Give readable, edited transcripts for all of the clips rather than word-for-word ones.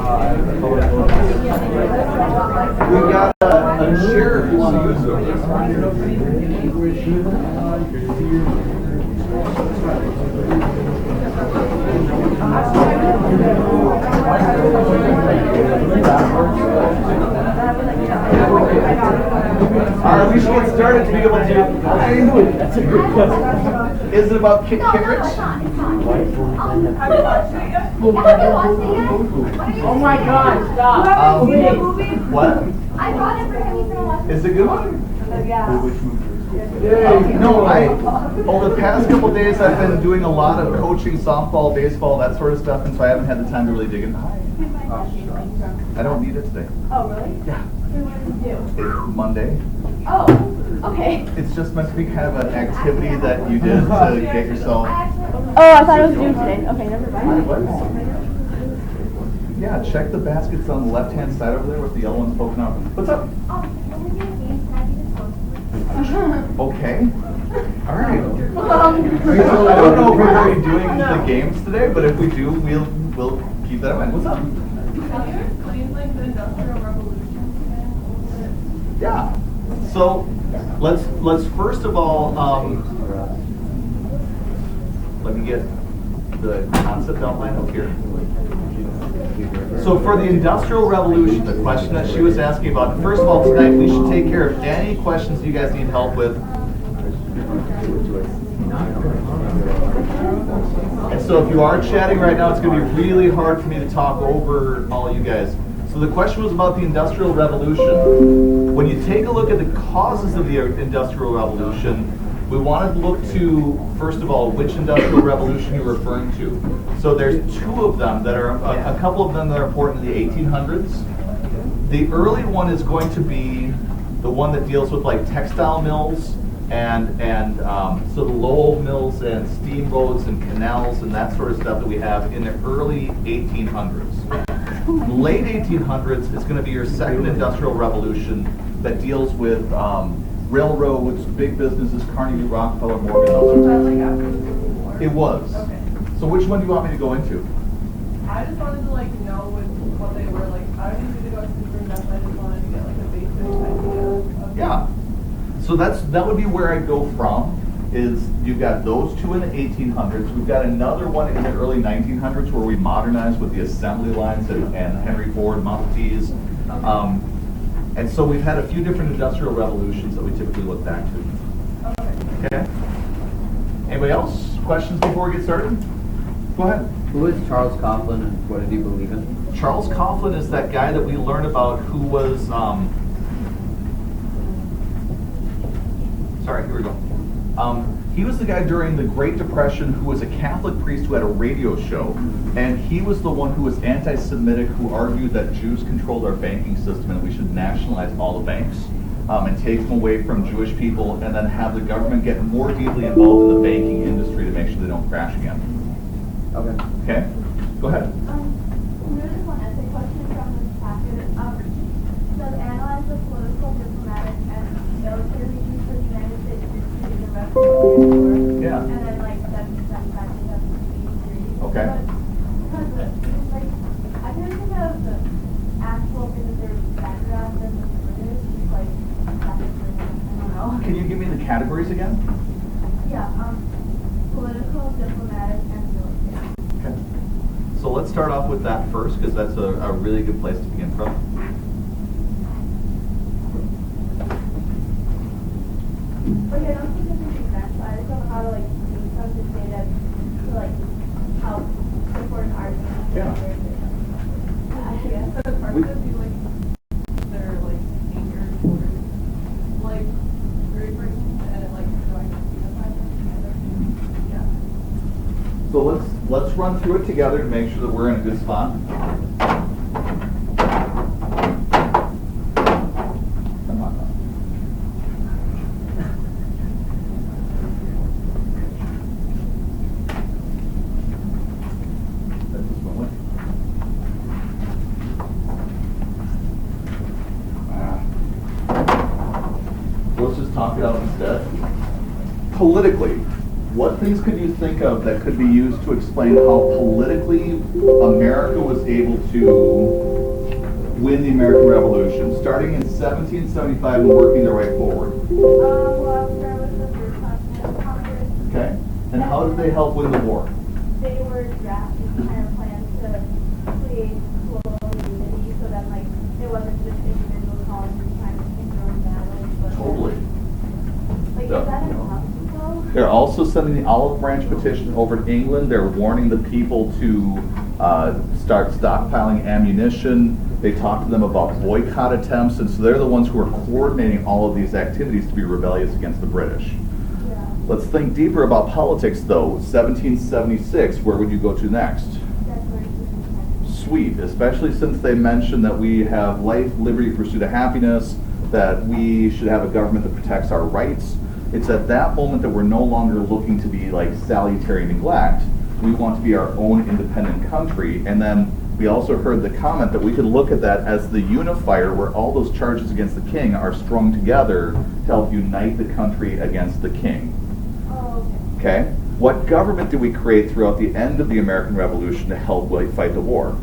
We've got a chair if you want to use it. All right, we should get started to be able to. That's a good question. Is it about carrots? Oh my God! Stop. What? I bought it for him. He's gonna watch it. Is it a good one? Yeah. No, over the past couple days I've been doing a lot of coaching softball, baseball, that sort of stuff, and so I haven't had the time to really dig in. I don't need it today. Oh, really? Yeah. So what did you do? It's Monday. Oh, okay. It's just meant to be kind of an activity that you did to get yourself. Oh, I thought it was due today. Okay, never mind. Yeah, check the baskets on the left-hand side over there with the yellow ones poking out. What's up? Okay. All right. I don't know if we're going to be doing the games today, but if we do, we'll keep that in mind. What's up? Have you explained like the Industrial Revolution? Yeah. So let's first of all let me get the concept outline up here. So for the Industrial Revolution, the question that she was asking about, first of all, tonight we should take care of any questions you guys need help with. And so if you are chatting right now, it's going to be really hard for me to talk over all you guys. So the question was about the Industrial Revolution. When you take a look at the causes of the Industrial Revolution, we want to look to, first of all, which Industrial Revolution you're referring to. So there's two of them that are, a couple of them that are important in the 1800s. The early one is going to be the one that deals with like textile mills and so the Lowell mills and steamboats and canals and that sort of stuff that we have in the early 1800s. Late 1800s is going to be your second Industrial Revolution that deals with railroads, big businesses, Carnegie, Rockefeller, Morgan, those sorts of things. It was. Okay. So which one do you want me to go into? I just wanted to like know what they were like. I don't need to go super in depth. I just wanted to get like a basic idea of Yeah. So that would be where I go from. Is you've got those two in the 1800s. We've got another one in the early 1900s where we modernized with the assembly lines and Henry Ford Model Ts. And so we've had a few different industrial revolutions that we typically look back to. Okay. Anybody else? Questions before we get started? Go ahead. Who is Charles Coughlin and what did he believe in? Charles Coughlin is that guy that we learned about who was, sorry, here we go. He was the guy during the Great Depression who was a Catholic priest who had a radio show, and he was the one who was anti-Semitic, who argued that Jews controlled our banking system and we should nationalize all the banks and take them away from Jewish people, and then have the government get more deeply involved in the banking industry to make sure they don't crash again. Okay. Okay? Go ahead. There's one essay question from this packet. Does analyze the political, diplomatic, and military reasons for the United States to defeat the rest of the war? Yeah. And then like 775 to 783. Okay. Because like I can think of the actual things that they're background and the British, like I don't know. Can you give me the categories again? Yeah. Political, diplomatic, and military. Okay. So let's start off with that first, because that's a really good place to begin from. Okay, I don't think this is exact, but I just don't know how to like use some of this data to like help support an argument. Yeah. I guess. So the parts of you like they're like anchored towards like Great Britain and like trying to unify them together. Yeah. So let's run through it together to make sure that we're in a good spot. Come on. That's just one way. So let's just talk it out instead. Politically, What things could you think of that could be used to explain how politically America was able to win the American Revolution, starting in 1775 and working their way forward? Well, I'll start with the first Continental Congress. Okay. And how did they help win the war? They were drafting kind of plans to create global unity so that like it wasn't just individual colonies trying to pick their own battles, but Totally. like is that enough though? They're also sending the olive branch petition over to England. They're warning the people to start stockpiling ammunition. They talk to them about boycott attempts, and so they're the ones who are coordinating all of these activities to be rebellious against the British. Yeah. Let's think deeper about politics, though. 1776, where would you go to next? Sweet, especially since they mentioned that we have life, liberty, pursuit of happiness, that we should have a government that protects our rights. It's at that moment that we're no longer looking to be like salutary neglect. We want to be our own independent country. And then we also heard the comment that we could look at that as the unifier, where all those charges against the king are strung together to help unite the country against the king. Oh, Okay? What government did we create throughout the end of the American Revolution to help fight the war?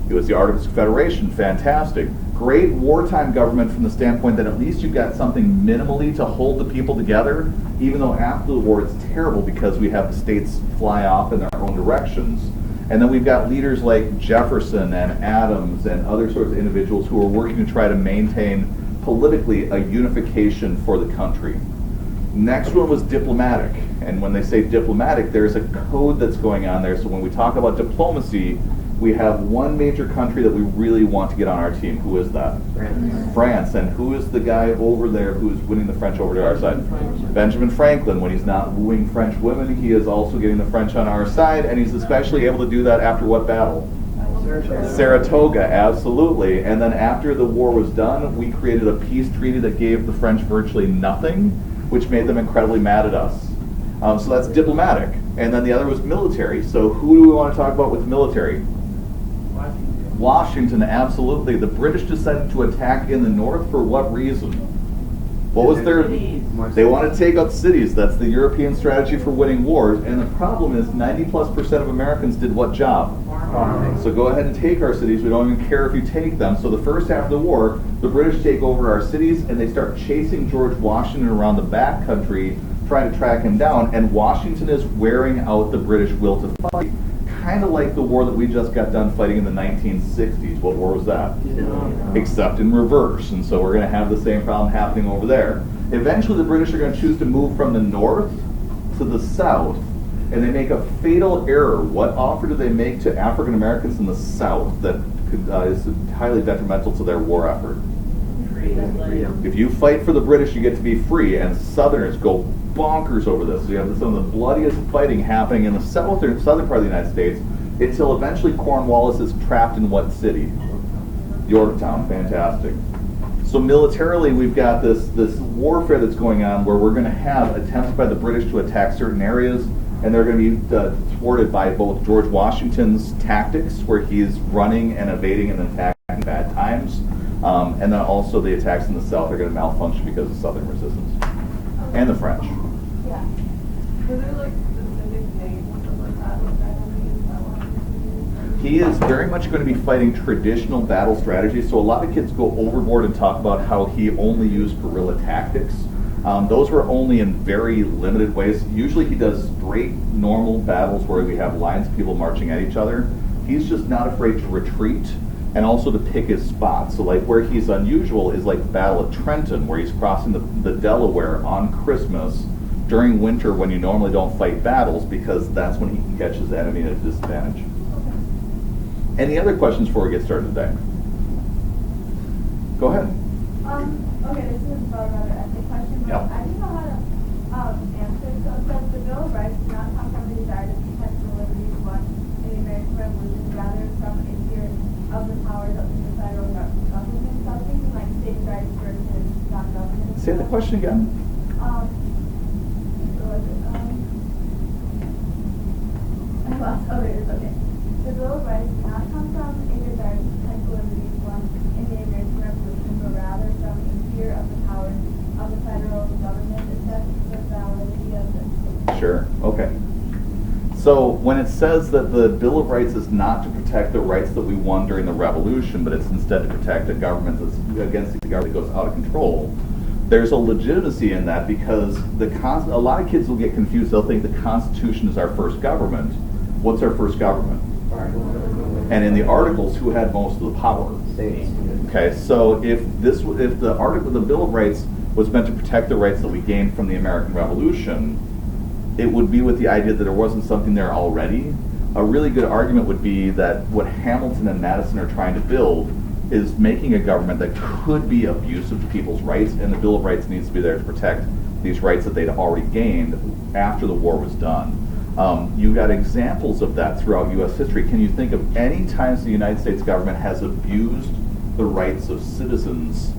It was the Articles of Confederation. Fantastic. Great wartime government from the standpoint that at least you've got something minimally to hold the people together, even though after the war it's terrible because we have the states fly off in their own directions. And then we've got leaders like Jefferson and Adams and other sorts of individuals who are working to try to maintain politically a unification for the country. Next one was diplomatic. And when they say diplomatic, there's a code that's going on there. So when we talk about diplomacy, we have one major country that we really want to get on our team. Who is that? France. France. And who is the guy over there who's winning the French over to our side? Benjamin Franklin. When he's not wooing French women, he is also getting the French on our side, and he's especially able to do that after what battle? Saratoga, absolutely. And then after the war was done, we created a peace treaty that gave the French virtually nothing, which made them incredibly mad at us. So that's diplomatic. And then the other was military. So who do we want to talk about with military? Washington, absolutely. The British decided to attack in the north for what reason? What was their... They want to take out cities. That's the European strategy for winning wars. And the problem is 90+% of Americans did what job? Farming. So go ahead and take our cities. We don't even care if you take them. So the first half of the war, the British take over our cities and they start chasing George Washington around the back country, trying to track him down. And Washington is wearing out the British will to fight. Kind of like the war that we just got done fighting in the 1960s. What war was that? Except in reverse. And so we're going to have the same problem happening over there. Eventually the British are going to choose to move from the north to the south. And they make a fatal error. What offer do they make to African Americans in the south that is highly detrimental to their war effort? Freedom. If you fight for the British, you get to be free. And Southerners go bonkers over this. So you have some of the bloodiest fighting happening in the southern part of the United States until eventually Cornwallis is trapped in what city? Yorktown. Fantastic. So militarily, we've got this warfare that's going on where we're going to have attempts by the British to attack certain areas, and they're going to be thwarted by both George Washington's tactics, where he's running and evading and attacking bad times, and then also the attacks in the south are going to malfunction because of Southern resistance. And the French. Yeah. Were there like specific names of like battle strategies that were? He is very much going to be fighting traditional battle strategies, so a lot of kids go overboard and talk about how he only used guerrilla tactics. Those were only in very limited ways. Usually he does straight, normal battles where we have lines of people marching at each other. He's just not afraid to retreat and also to pick his spots. So like where he's unusual is like the Battle of Trenton, where he's crossing the Delaware on Christmas during winter when you normally don't fight battles, because that's when he can catch his enemy at a disadvantage. Okay. Any other questions before we get started today? Go ahead. Okay, this is a rather ethic question, but Yep. I didn't know how to answer. So it says the Bill of Rights does not come from the desire to protect the liberties won in the American Revolution, rather from a fear of the powers of the federal government. So I was thinking like state rights versus non-government. Say the question again. I lost. Oh, there it is. Okay. The Bill of Rights does not come from a desire to protect the liberties won in the American Revolution, but rather from a fear of the powers of the federal government. It says that So when it says that the Bill of Rights is not to protect the rights that we won during the Revolution, but it's instead to protect a government that's against a government that goes out of control, there's a legitimacy in that because a lot of kids will get confused. They'll think the Constitution is our first government. What's our first government? And in the Articles, who had most of the power? Okay, so if the Bill of Rights was meant to protect the rights that we gained from the American Revolution, it would be with the idea that there wasn't something there already. A really good argument would be that what Hamilton and Madison are trying to build is making a government that could be abusive to people's rights, and the Bill of Rights needs to be there to protect these rights that they'd already gained after the war was done. You got examples of that throughout U.S. history. Can you think of any times the United States government has abused the rights of citizens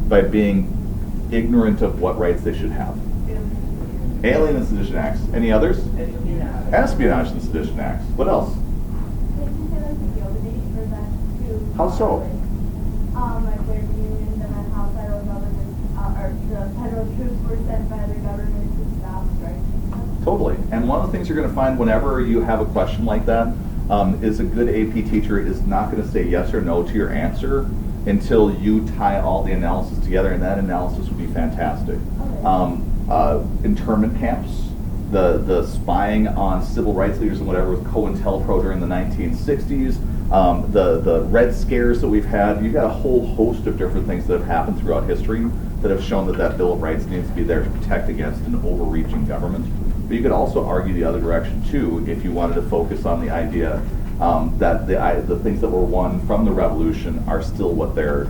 by being ignorant of what rights they should have? Alien and Sedition Acts. Any others? Espionage and Sedition Acts. What else? How so? Like where the unions and then how federal government, or the federal troops were sent by the government to stop strikes. Totally. And one of the things you're going to find whenever you have a question like that is a good AP teacher is not going to say yes or no to your answer until you tie all the analysis together, and that analysis would be fantastic. Internment camps, the spying on civil rights leaders and whatever with COINTELPRO during the 1960s, the Red Scares that we've had. You've got a whole host of different things that have happened throughout history that have shown that Bill of Rights needs to be there to protect against an overreaching government. But you could also argue the other direction too if you wanted to focus on the idea that the things that were won from the Revolution are still what they're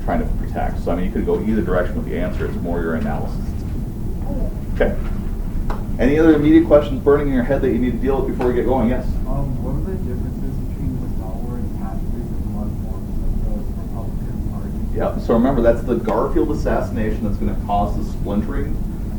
trying to protect. So I mean, you could go either direction with the answer. It's more your analysis. Okay. Any other immediate questions burning in your head that you need to deal with before we get going? Yes? What are the differences between the stalwart pacifists and blood forms of the Republican Party? Yep. So remember, that's the Garfield assassination that's going to cause the splintering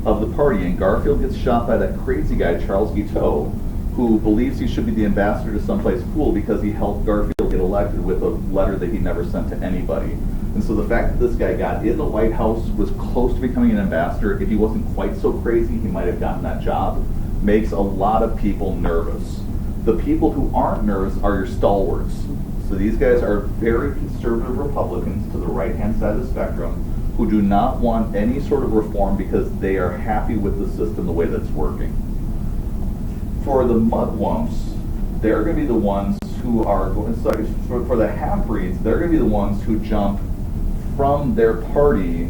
of the party. And Garfield gets shot by that crazy guy, Charles Guiteau, who believes he should be the ambassador to someplace cool because he helped Garfield get elected with a letter that he never sent to anybody. And so the fact that this guy got in the White House, was close to becoming an ambassador, if he wasn't quite so crazy, he might have gotten that job, makes a lot of people nervous. The people who aren't nervous are your stalwarts. So these guys are very conservative Republicans to the right-hand side of the spectrum who do not want any sort of reform because they are happy with the system the way that's working. For the mudwumps, they're going to be the ones who are, for the half-breeds, they're going to be the ones who jump from their party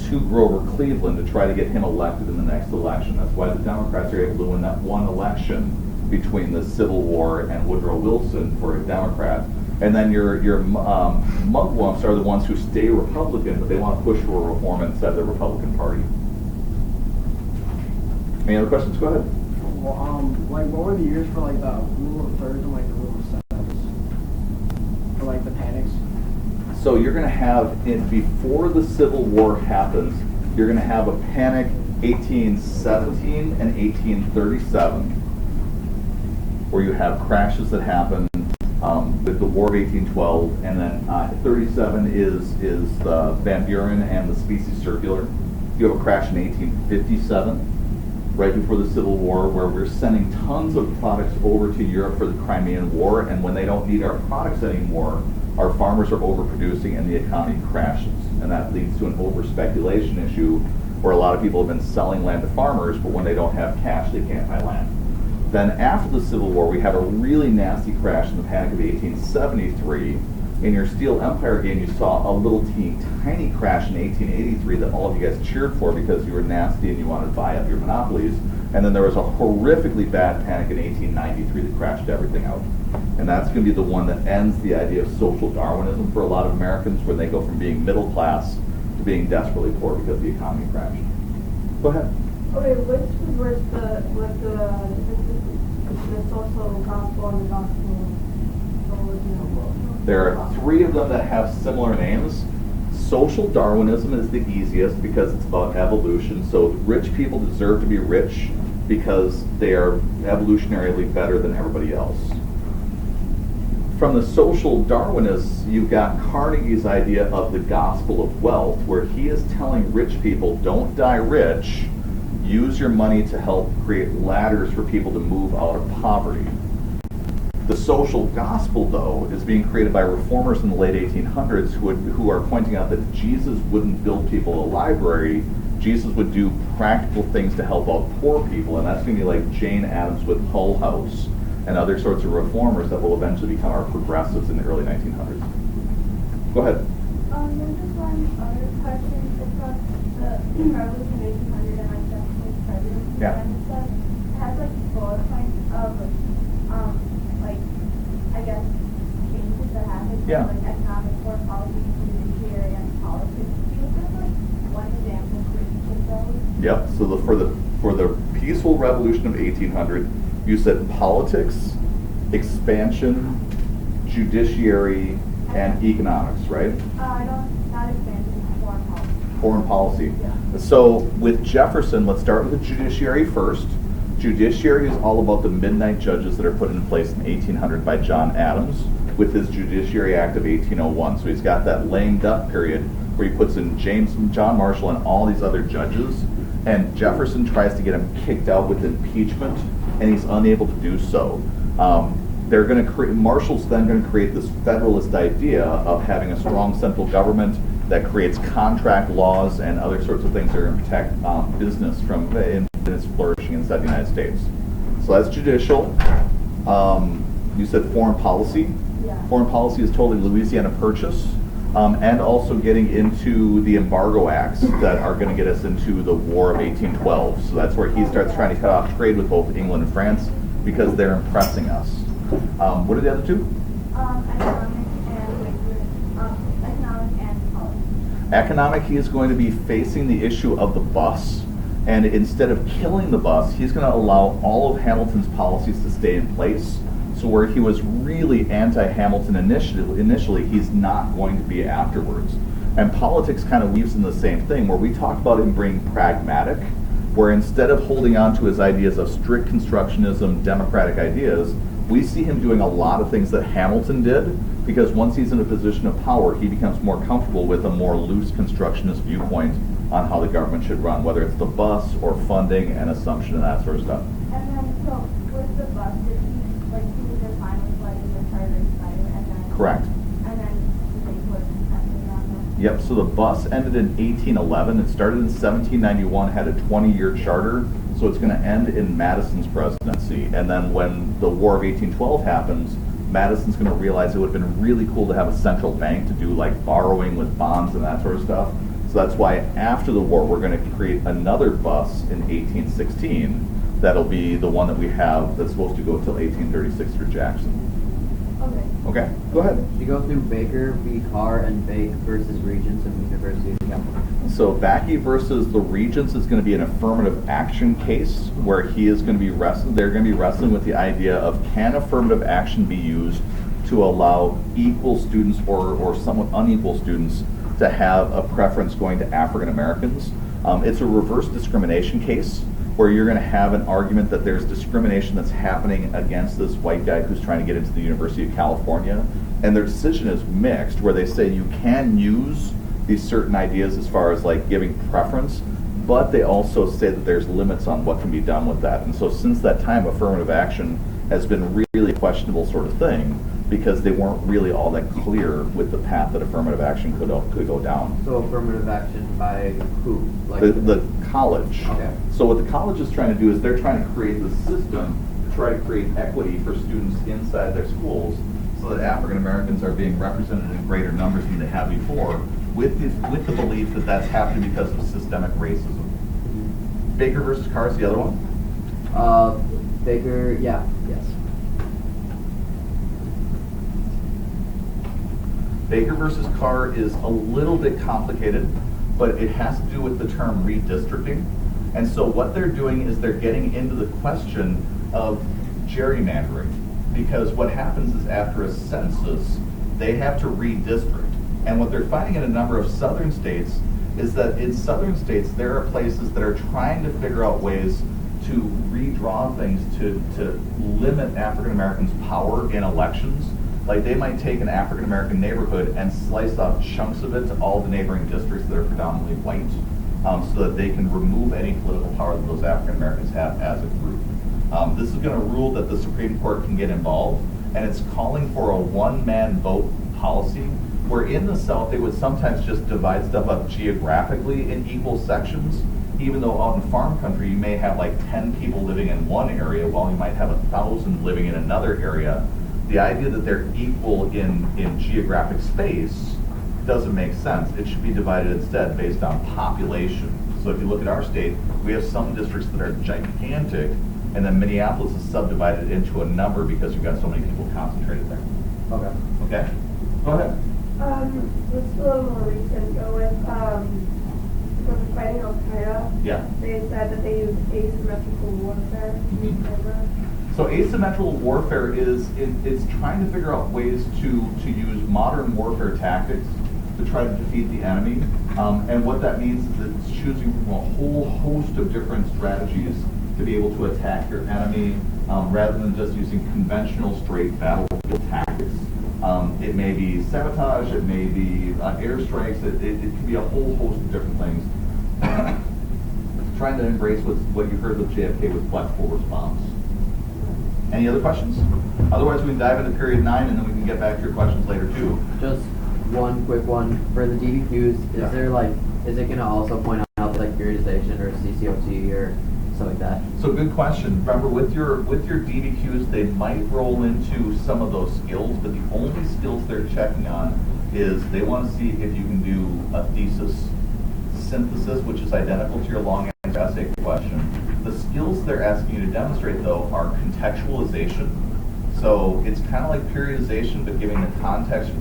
to Grover Cleveland to try to get him elected in the next election. That's why the Democrats are able to win that one election between the Civil War and Woodrow Wilson for a Democrat. And then your mugwumps are the ones who stay Republican, but they want to push for reform inside the Republican Party. Any other questions? Go ahead. Well, like, what were the years for like the rule of thirds and like the rule of sevens? For like the panics? So you're going to have, before the Civil War happens, you're going to have a panic 1817 and 1837, where you have crashes that happen with the War of 1812, and then 37 is the Van Buren and the Specie Circular. You have a crash in 1857, right before the Civil War, where we're sending tons of products over to Europe for the Crimean War, and when they don't need our products anymore, our farmers are overproducing and the economy crashes. And that leads to an over-speculation issue where a lot of people have been selling land to farmers, but when they don't have cash, they can't buy land. Then after the Civil War, we have a really nasty crash in the Panic of 1873. In your Steel Empire game, you saw a little tiny crash in 1883 that all of you guys cheered for because you were nasty and you wanted to buy up your monopolies. And then there was a horrifically bad panic in 1893 that crashed everything out. And that's going to be the one that ends the idea of social Darwinism for a lot of Americans, where they go from being middle class to being desperately poor because the economy crashed. Go ahead. Okay, which was the social gospel and the gospel religion? There are three of them that have similar names. Social Darwinism is the easiest because it's about evolution. So rich people deserve to be rich because they are evolutionarily better than everybody else. From the social Darwinists, you've got Carnegie's idea of the gospel of wealth, where he is telling rich people, don't die rich, use your money to help create ladders for people to move out of poverty. The social gospel, though, is being created by reformers in the late 1800s who are pointing out that Jesus wouldn't build people a library. Jesus would do practical things to help out poor people, and that's going to be like Jane Addams with Hull House and other sorts of reformers that will eventually become our progressives in the early 1900s. Go ahead. There's just one other question. It's about the Revolution of 1800 and like Jefferson's presidency. Yeah. And it says, it has like bullet points of like, I guess, changes that happened. Yeah. Like economic, foreign policy, judiciary, and politics. Do you give like one example for each of those? Yep. So for the peaceful revolution of 1800, you said politics, expansion, judiciary, and economics, right? Not expansion, foreign policy. Foreign policy. Yeah. So with Jefferson, let's start with the judiciary first. Judiciary is all about the midnight judges that are put in place in 1800 by John Adams with his Judiciary Act of 1801. So he's got that lame duck period where he puts in John Marshall and all these other judges, and Jefferson tries to get him kicked out with impeachment, and he's unable to do so. They're going to create, Marshall's then going to create this federalist idea of having a strong central government that creates contract laws and other sorts of things that are going to protect business from in its flourishing inside the United States. So that's judicial. You said foreign policy. Yeah. Foreign policy is totally Louisiana Purchase, and also getting into the embargo acts that are going to get us into the War of 1812. So that's where he starts trying to cut off trade with both England and France because they're impressing us. What are the other two? Economic and policy. Economic, he is going to be facing the issue of the bus, and instead of killing the bus, he's going to allow all of Hamilton's policies to stay in place. So where he was really anti-Hamilton initially, he's not going to be afterwards. And politics kind of weaves in the same thing, where we talk about him being pragmatic, where instead of holding on to his ideas of strict constructionism, democratic ideas, we see him doing a lot of things that Hamilton did, because once he's in a position of power, he becomes more comfortable with a more loose constructionist viewpoint on how the government should run, whether it's the bus or funding and assumption and that sort of stuff. And then, so with the bus, did he was just fine with letting the charter expire and then? Correct. And then they put something on there? Yep, so the bus ended in 1811. It started in 1791, had a 20-year charter, so it's going to end in Madison's presidency. And then when the War of 1812 happens, Madison's going to realize it would have been really cool to have a central bank to do like borrowing with bonds and that sort of stuff. So that's why after the war, we're going to create another bus in 1816. That'll be the one that we have that's supposed to go till 1836 through Jackson. Okay. Okay, go ahead. You go through Baker v. Carr and Bake versus Regents of the University of California. So Backey versus the Regents is going to be an affirmative action case where he is going to be wrestling. They're going to be wrestling with the idea of, can affirmative action be used to allow equal students or somewhat unequal students to have a preference going to African Americans. It's a reverse discrimination case where you're going to have an argument that there's discrimination that's happening against this white guy who's trying to get into the University of California. And their decision is mixed, where they say you can use these certain ideas as far as like giving preference, but they also say that there's limits on what can be done with that. And so since that time, affirmative action has been really a questionable sort of thing, because they weren't really all that clear with the path that affirmative action could go down. So affirmative action by who? Like The college. Okay. So what the college is trying to do is they're trying to create the system to try to create equity for students inside their schools so that African Americans are being represented in greater numbers than they have before, with the belief that that's happening because of systemic racism. Baker versus Carr is the other one? Baker, yeah, yes. Baker versus Carr is a little bit complicated, but it has to do with the term redistricting. And so what they're doing is they're getting into the question of gerrymandering, because what happens is after a census, they have to redistrict. And what they're finding in a number of southern states is that in southern states, there are places that are trying to figure out ways to redraw things to limit African Americans' power in elections. Like they might take an African American neighborhood and slice off chunks of it to all the neighboring districts that are predominantly white. so that they can remove any political power that those African Americans have as a group. This is going to rule that the Supreme Court can get involved, and it's calling for a one-man vote policy, where in the South they would sometimes just divide stuff up geographically in equal sections, even though out in farm country you may have like 10 people living in one area while you might have 1,000 living in another area. The idea that they're equal in geographic space doesn't make sense. It should be divided instead based on population. So if you look at our state, we have some districts that are gigantic, and then Minneapolis is subdivided into a number because you've got so many people concentrated there. Okay. Okay? Go ahead. This is a little more recent. Go with from fighting Al Qaeda. Yeah. They said that they use asymmetrical warfare. So asymmetrical warfare it's trying to figure out ways to use modern warfare tactics to try to defeat the enemy. And what that means is it's choosing from a whole host of different strategies to be able to attack your enemy, rather than just using conventional straight battlefield tactics. It may be sabotage, it may be airstrikes, it can be a whole host of different things. Trying to embrace what you heard with JFK with flexible response. Any other questions? Otherwise, we can dive into period 9, and then we can get back to your questions later too. Just one quick one for the DBQs. Yeah. Is it gonna also point out like periodization or CCOT or stuff like that? So good question. Remember, with your DBQs, they might roll into some of those skills, but the only skills they're checking on is they want to see if you can do a thesis synthesis, which is identical to your long answer essay question. The skills they're asking you to demonstrate, though, are contextualization. So it's kind of like periodization, but giving the context for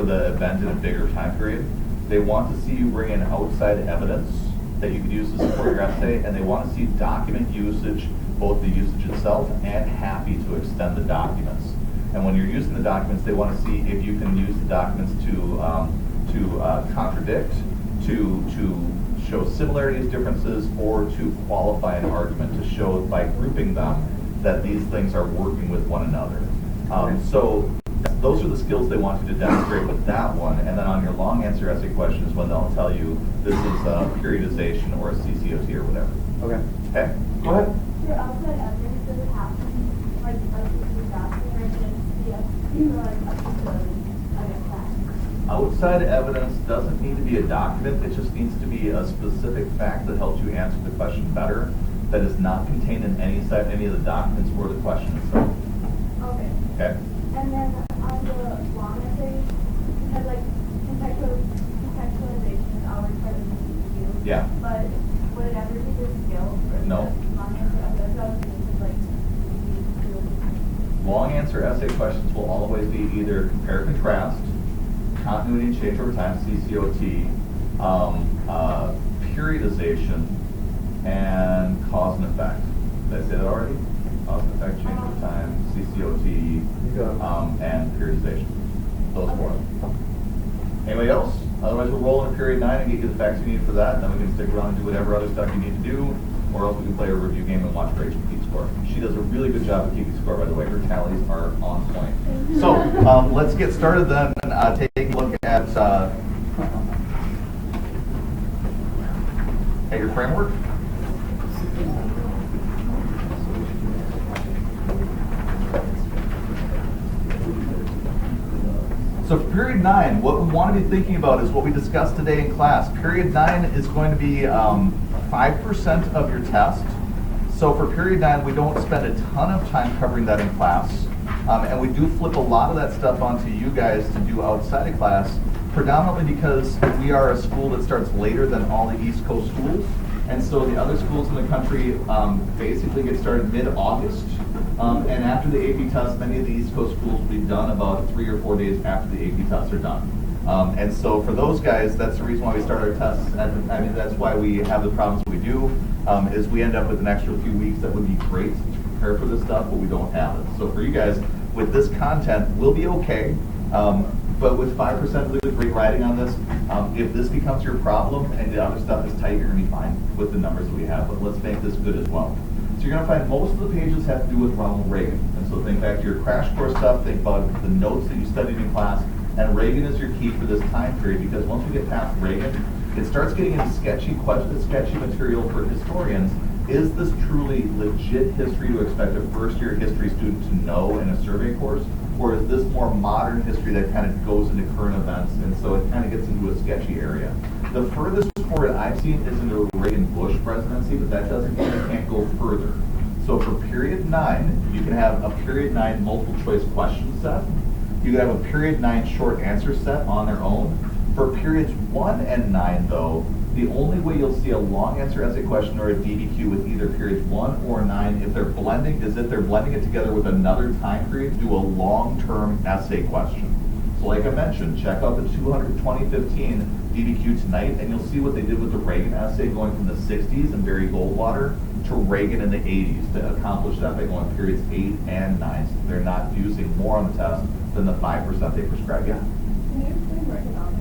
the event in a bigger time period. They want to see you bring in outside evidence that you can use to support your essay, and they want to see document usage, both the usage itself and happy to extend the documents. And when you're using the documents, they want to see if you can use the documents to contradict, to show similarities, differences, or to qualify an argument, to show by grouping them that these things are working with one another. So those are the skills they want you to demonstrate with that one, and then on your long answer essay questions, when they'll tell you this is a periodization or a CCOT or whatever. Okay. Okay, go ahead. Your outside evidence does it have to be like the document or Outside evidence doesn't need to be a document, it just needs to be a specific fact that helps you answer the question better, that is not contained in any of the documents or the question itself. Okay. Okay? And then on the long essay, you had like contextualization is always part of the DQ. Yeah. But would it ever be the skill for No. the long answer? I was thinking like Long answer essay questions will always be either compare contrast, continuity and change over time, CCOT, periodization, and cause and effect. Did I say that already? Cause and effect, change over time, CCOT, and periodization. Those four. Anybody else? Otherwise, we'll roll into period 9 and get you the facts you need for that, and then we can stick around and do whatever other stuff you need to do, or else we can play a review game and watch Rachel keep score. She does a really good job of keeping score, by the way. Her tallies are on point. So let's get started then and take a look at your framework. So for period 9, what we want to be thinking about is what we discussed today in class. Period 9 is going to be 5% of your test. So for period 9, we don't spend a ton of time covering that in class. And we do flip a lot of that stuff onto you guys to do outside of class, predominantly because we are a school that starts later than all the East Coast schools. And so the other schools in the country basically get started mid-August. And after the AP tests, many of the East Coast schools will be done about 3 or 4 days after the AP tests are done. And so for those guys, that's the reason why we start our tests. And I mean, that's why we have the problems we do, is we end up with an extra few weeks that would be great to prepare for this stuff, but we don't have it. So for you guys, with this content, we'll be okay. But with 5% really great writing on this, if this becomes your problem and the other stuff is tight, you're going to be fine with the numbers that we have. But let's make this good as well. So you're going to find most of the pages have to do with Ronald Reagan. And so think back to your crash course stuff, think about the notes that you studied in class, and Reagan is your key for this time period, because once we get past Reagan, It starts getting into sketchy questions, sketchy material for historians. Is this truly legit history to expect a first-year history student to know in a survey course? Or is this more modern history that kind of goes into current events, and so it kind of gets into a sketchy area? The furthest forward I've seen is into a Reagan-Bush presidency, but that doesn't mean it can't go further. So for period 9, you can have a period 9 multiple choice question set. You can have a period 9 short answer set on their own. For periods 1 and 9 though, the only way you'll see a long answer essay question or a DBQ with either periods 1 or 9, if they're blending, is if they're blending it together with another time period to do a long-term essay question. So like I mentioned, check out the 2015 DBQ tonight, and you'll see what they did with the Reagan essay going from the 60s and Barry Goldwater to Reagan in the 80s to accomplish that by going periods 8 and 9. So they're not using more on the test than the 5% they prescribe. Yeah? Can you explain economics?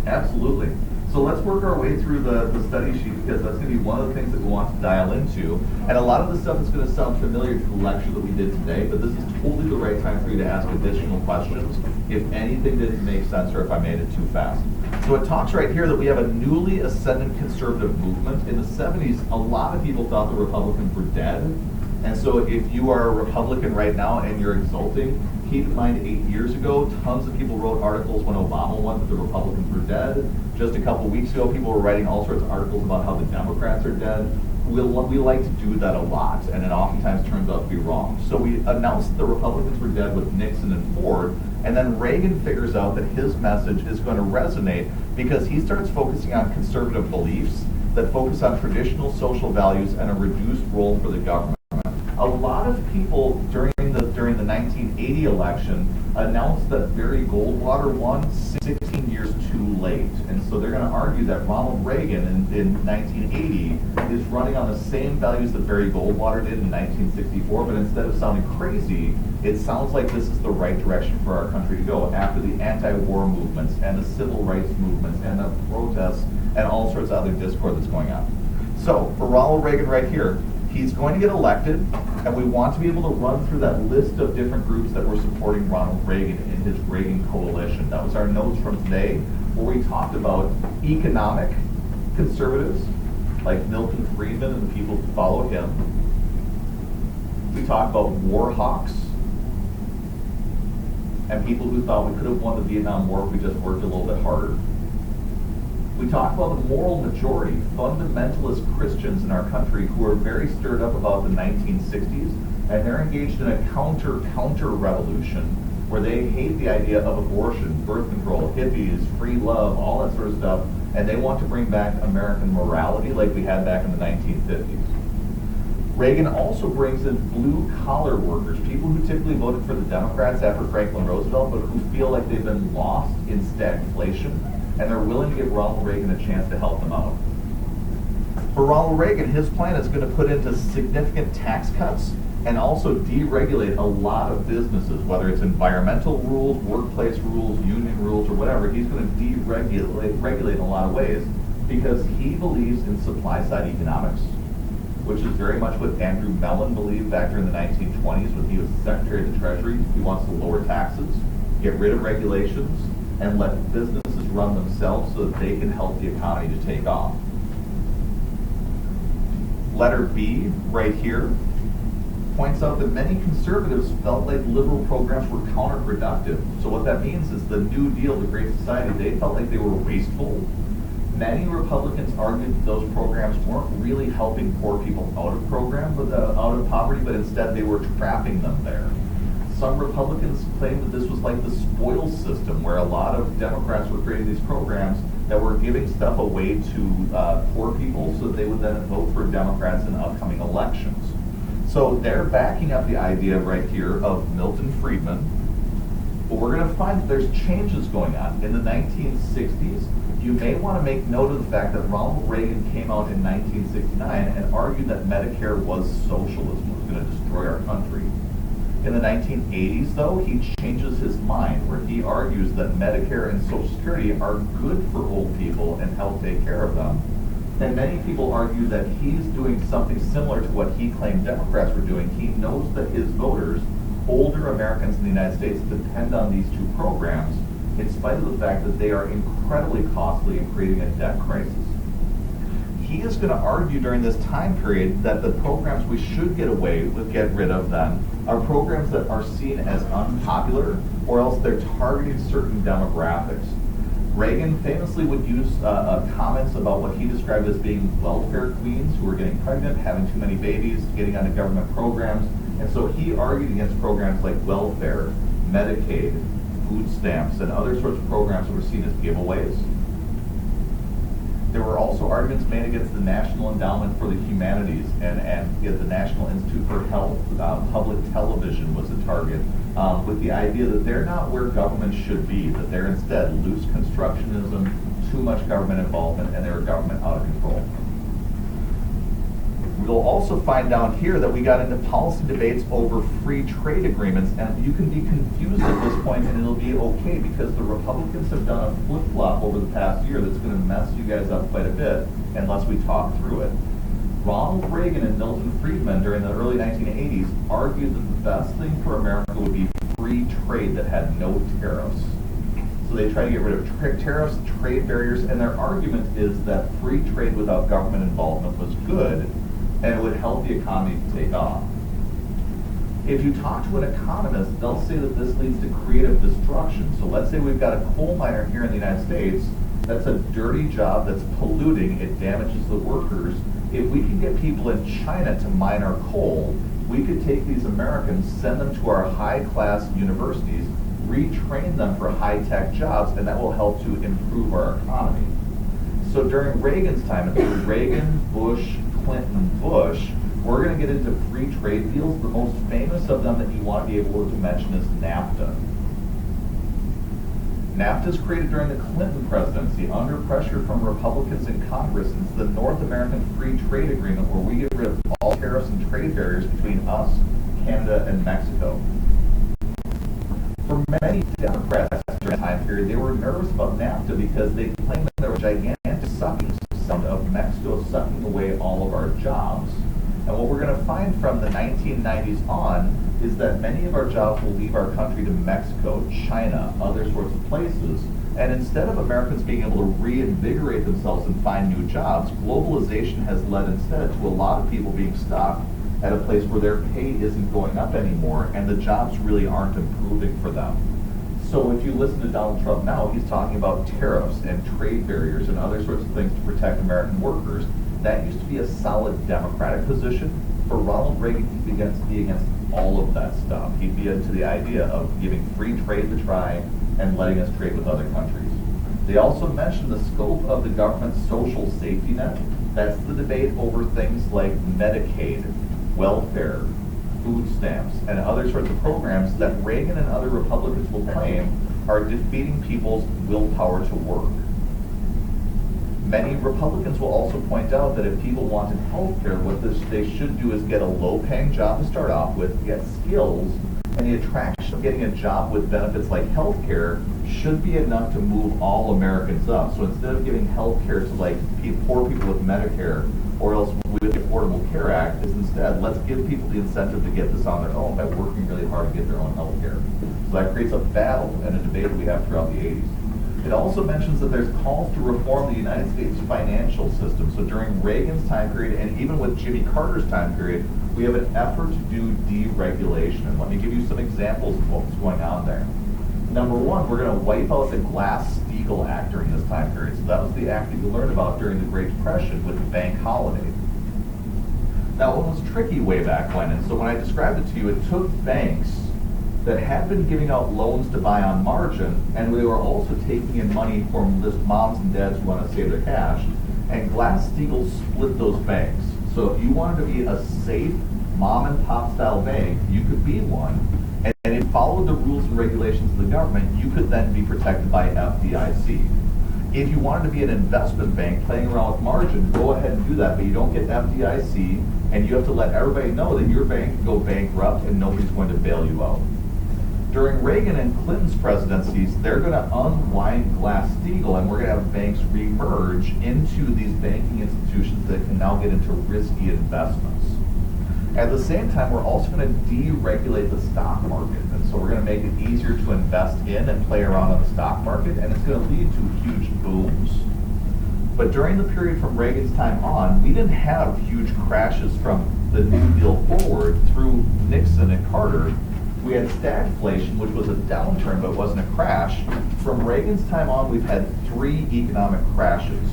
Absolutely. So let's work our way through the study sheet, because that's going to be one of the things that we want to dial into. And a lot of the stuff is going to sound familiar to the lecture that we did today, but this is totally the right time for you to ask additional questions if anything didn't make sense or if I made it too fast. So it talks right here that we have a newly ascendant conservative movement. In the 70s, a lot of people thought the Republicans were dead. And so if you are a Republican right now and you're exulting, keep in mind 8 years ago, tons of people wrote articles when Obama won that the Republicans were dead. Just a couple weeks ago, people were writing all sorts of articles about how the Democrats are dead. We like to do that a lot, and it oftentimes turns out to be wrong. So we announced that the Republicans were dead with Nixon and Ford, and then Reagan figures out that his message is going to resonate because he starts focusing on conservative beliefs that focus on traditional social values and a reduced role for the government. A lot of people during the 1980 election announced that Barry Goldwater won 16 years too late. And so they're going to argue that Ronald Reagan in 1980 is running on the same values that Barry Goldwater did in 1964, but instead of sounding crazy, it sounds like this is the right direction for our country to go after the anti-war movements and the civil rights movements and the protests and all sorts of other discord that's going on. So for Ronald Reagan right here, he's going to get elected, and we want to be able to run through that list of different groups that were supporting Ronald Reagan in his Reagan coalition. That was our notes from today, where we talked about economic conservatives, like Milton Friedman and the people who followed him. We talked about war hawks, and people who thought we could have won the Vietnam War if we just worked a little bit harder. We talked about the moral majority, fundamentalist Christians in our country who are very stirred up about the 1960s, and they're engaged in a counter revolution where they hate the idea of abortion, birth control, hippies, free love, all that sort of stuff, and they want to bring back American morality like we had back in the 1950s. Reagan also brings in blue-collar workers, people who typically voted for the Democrats after Franklin Roosevelt, but who feel like they've been lost in stagflation, and they're willing to give Ronald Reagan a chance to help them out. For Ronald Reagan, his plan is going to put into significant tax cuts and also deregulate a lot of businesses, whether it's environmental rules, workplace rules, union rules, or whatever. He's going to deregulate in a lot of ways because he believes in supply-side economics, which is very much what Andrew Mellon believed back during the 1920s when he was Secretary of the Treasury. He wants to lower taxes, get rid of regulations, and let businesses run themselves so that they can help the economy to take off. Letter B, right here, points out that many conservatives felt like liberal programs were counterproductive. So what that means is the New Deal, the Great Society, they felt like they were wasteful. Many Republicans argued that those programs weren't really helping poor people out of poverty, but instead they were trapping them there. Some Republicans claimed that this was like the spoils system, where a lot of Democrats were creating these programs that were giving stuff away to poor people so that they would then vote for Democrats in upcoming elections. So they're backing up the idea right here of Milton Friedman, but we're going to find that there's changes going on. In the 1960s, you may want to make note of the fact that Ronald Reagan came out in 1969 and argued that Medicare was socialism, was going to destroy our country. In the 1980s, though, he changes his mind, where he argues that Medicare and Social Security are good for old people and help take care of them. And many people argue that he's doing something similar to what he claimed Democrats were doing. He knows that his voters, older Americans in the United States, depend on these two programs, in spite of the fact that they are incredibly costly in creating a debt crisis. He is going to argue during this time period that the programs we should get rid of then, are programs that are seen as unpopular, or else they're targeting certain demographics. Reagan famously would use comments about what he described as being welfare queens who were getting pregnant, having too many babies, getting onto government programs, and so he argued against programs like welfare, Medicaid, food stamps, and other sorts of programs that were seen as giveaways. There were also arguments made against the National Endowment for the Humanities and the National Institute for Health. Public television was a target, with the idea that they're not where government should be, that they're instead loose constructionism, too much government involvement, and they're government out of control. We'll also find down here that we got into policy debates over free trade agreements, and you can be confused at this point, and it'll be okay, because the Republicans have done a flip-flop over the past year that's going to mess you guys up quite a bit unless we talk through it. Ronald Reagan and Milton Friedman during the early 1980s argued that the best thing for America would be free trade that had no tariffs. So they try to get rid of tariffs, trade barriers, and their argument is that free trade without government involvement was good, and it would help the economy to take off. If you talk to an economist, they'll say that this leads to creative destruction. So let's say we've got a coal miner here in the United States. That's a dirty job that's polluting. It damages the workers. If we can get people in China to mine our coal, we could take these Americans, send them to our high-class universities, retrain them for high-tech jobs, and that will help to improve our economy. So during Reagan's time, it's Reagan, Bush, Clinton, Bush, we're going to get into free trade deals. The most famous of them that you want to be able to mention is NAFTA. NAFTA is created during the Clinton presidency under pressure from Republicans in Congress. It's the North American Free Trade Agreement where we get rid of all tariffs and trade barriers between us, Canada, and Mexico. For many Democrats during that time period, they were nervous about NAFTA because they claimed that there was a gigantic sucking sound of Mexico sucking away all of our jobs. And what we're going to find from the 1990s on is that many of our jobs will leave our country to Mexico, China, other sorts of places. And instead of Americans being able to reinvigorate themselves and find new jobs, globalization has led instead to a lot of people being stuck at a place where their pay isn't going up anymore and the jobs really aren't improving for them. So if you listen to Donald Trump now, he's talking about tariffs and trade barriers and other sorts of things to protect American workers. That used to be a solid Democratic position. For Ronald Reagan, he'd be against all of that stuff. He'd be into the idea of giving free trade to try and letting us trade with other countries. They also mentioned the scope of the government's social safety net. That's the debate over things like Medicaid, welfare, food stamps, and other sorts of programs that Reagan and other Republicans will claim are defeating people's willpower to work. Many Republicans will also point out that if people wanted health care, what they should do is get a low-paying job to start off with, get skills, and the attraction of getting a job with benefits like health care should be enough to move all Americans up. So instead of giving health care to like poor people with Medicare, or else with the Affordable Care Act, is instead let's give people the incentive to get this on their own by working really hard to get their own health care. So that creates a battle and a debate that we have throughout the 80s. It also mentions that there's calls to reform the United States financial system. So during Reagan's time period, and even with Jimmy Carter's time period, we have an effort to do deregulation. And let me give you some examples of what's going on there. Number one, we're going to wipe out the Glass-Steagall Act during this time period. So that was the act that you learned about during the Great Depression with the bank holiday. That one was tricky way back when, and so when I described it to you, it took banks that had been giving out loans to buy on margin, and they were also taking in money from just moms and dads who want to save their cash, and Glass-Steagall split those banks. So if you wanted to be a safe mom and pop style bank, you could be one, and if you followed the rules and regulations of the government, you could then be protected by FDIC. If you wanted to be an investment bank playing around with margin, go ahead and do that, but you don't get FDIC, and you have to let everybody know that your bank can go bankrupt and nobody's going to bail you out. During Reagan and Clinton's presidencies, they're going to unwind Glass-Steagall, and we're going to have banks remerge into these banking institutions that can now get into risky investments. At the same time, we're also going to deregulate the stock market. And So we're going to make it easier to invest in and play around on the stock market, and it's going to lead to huge booms. But during the period from Reagan's time on, we didn't have huge crashes from the New Deal forward through Nixon and Carter. We had stagflation, which was a downturn, but it wasn't a crash. From Reagan's time on, we've had 3 economic crashes.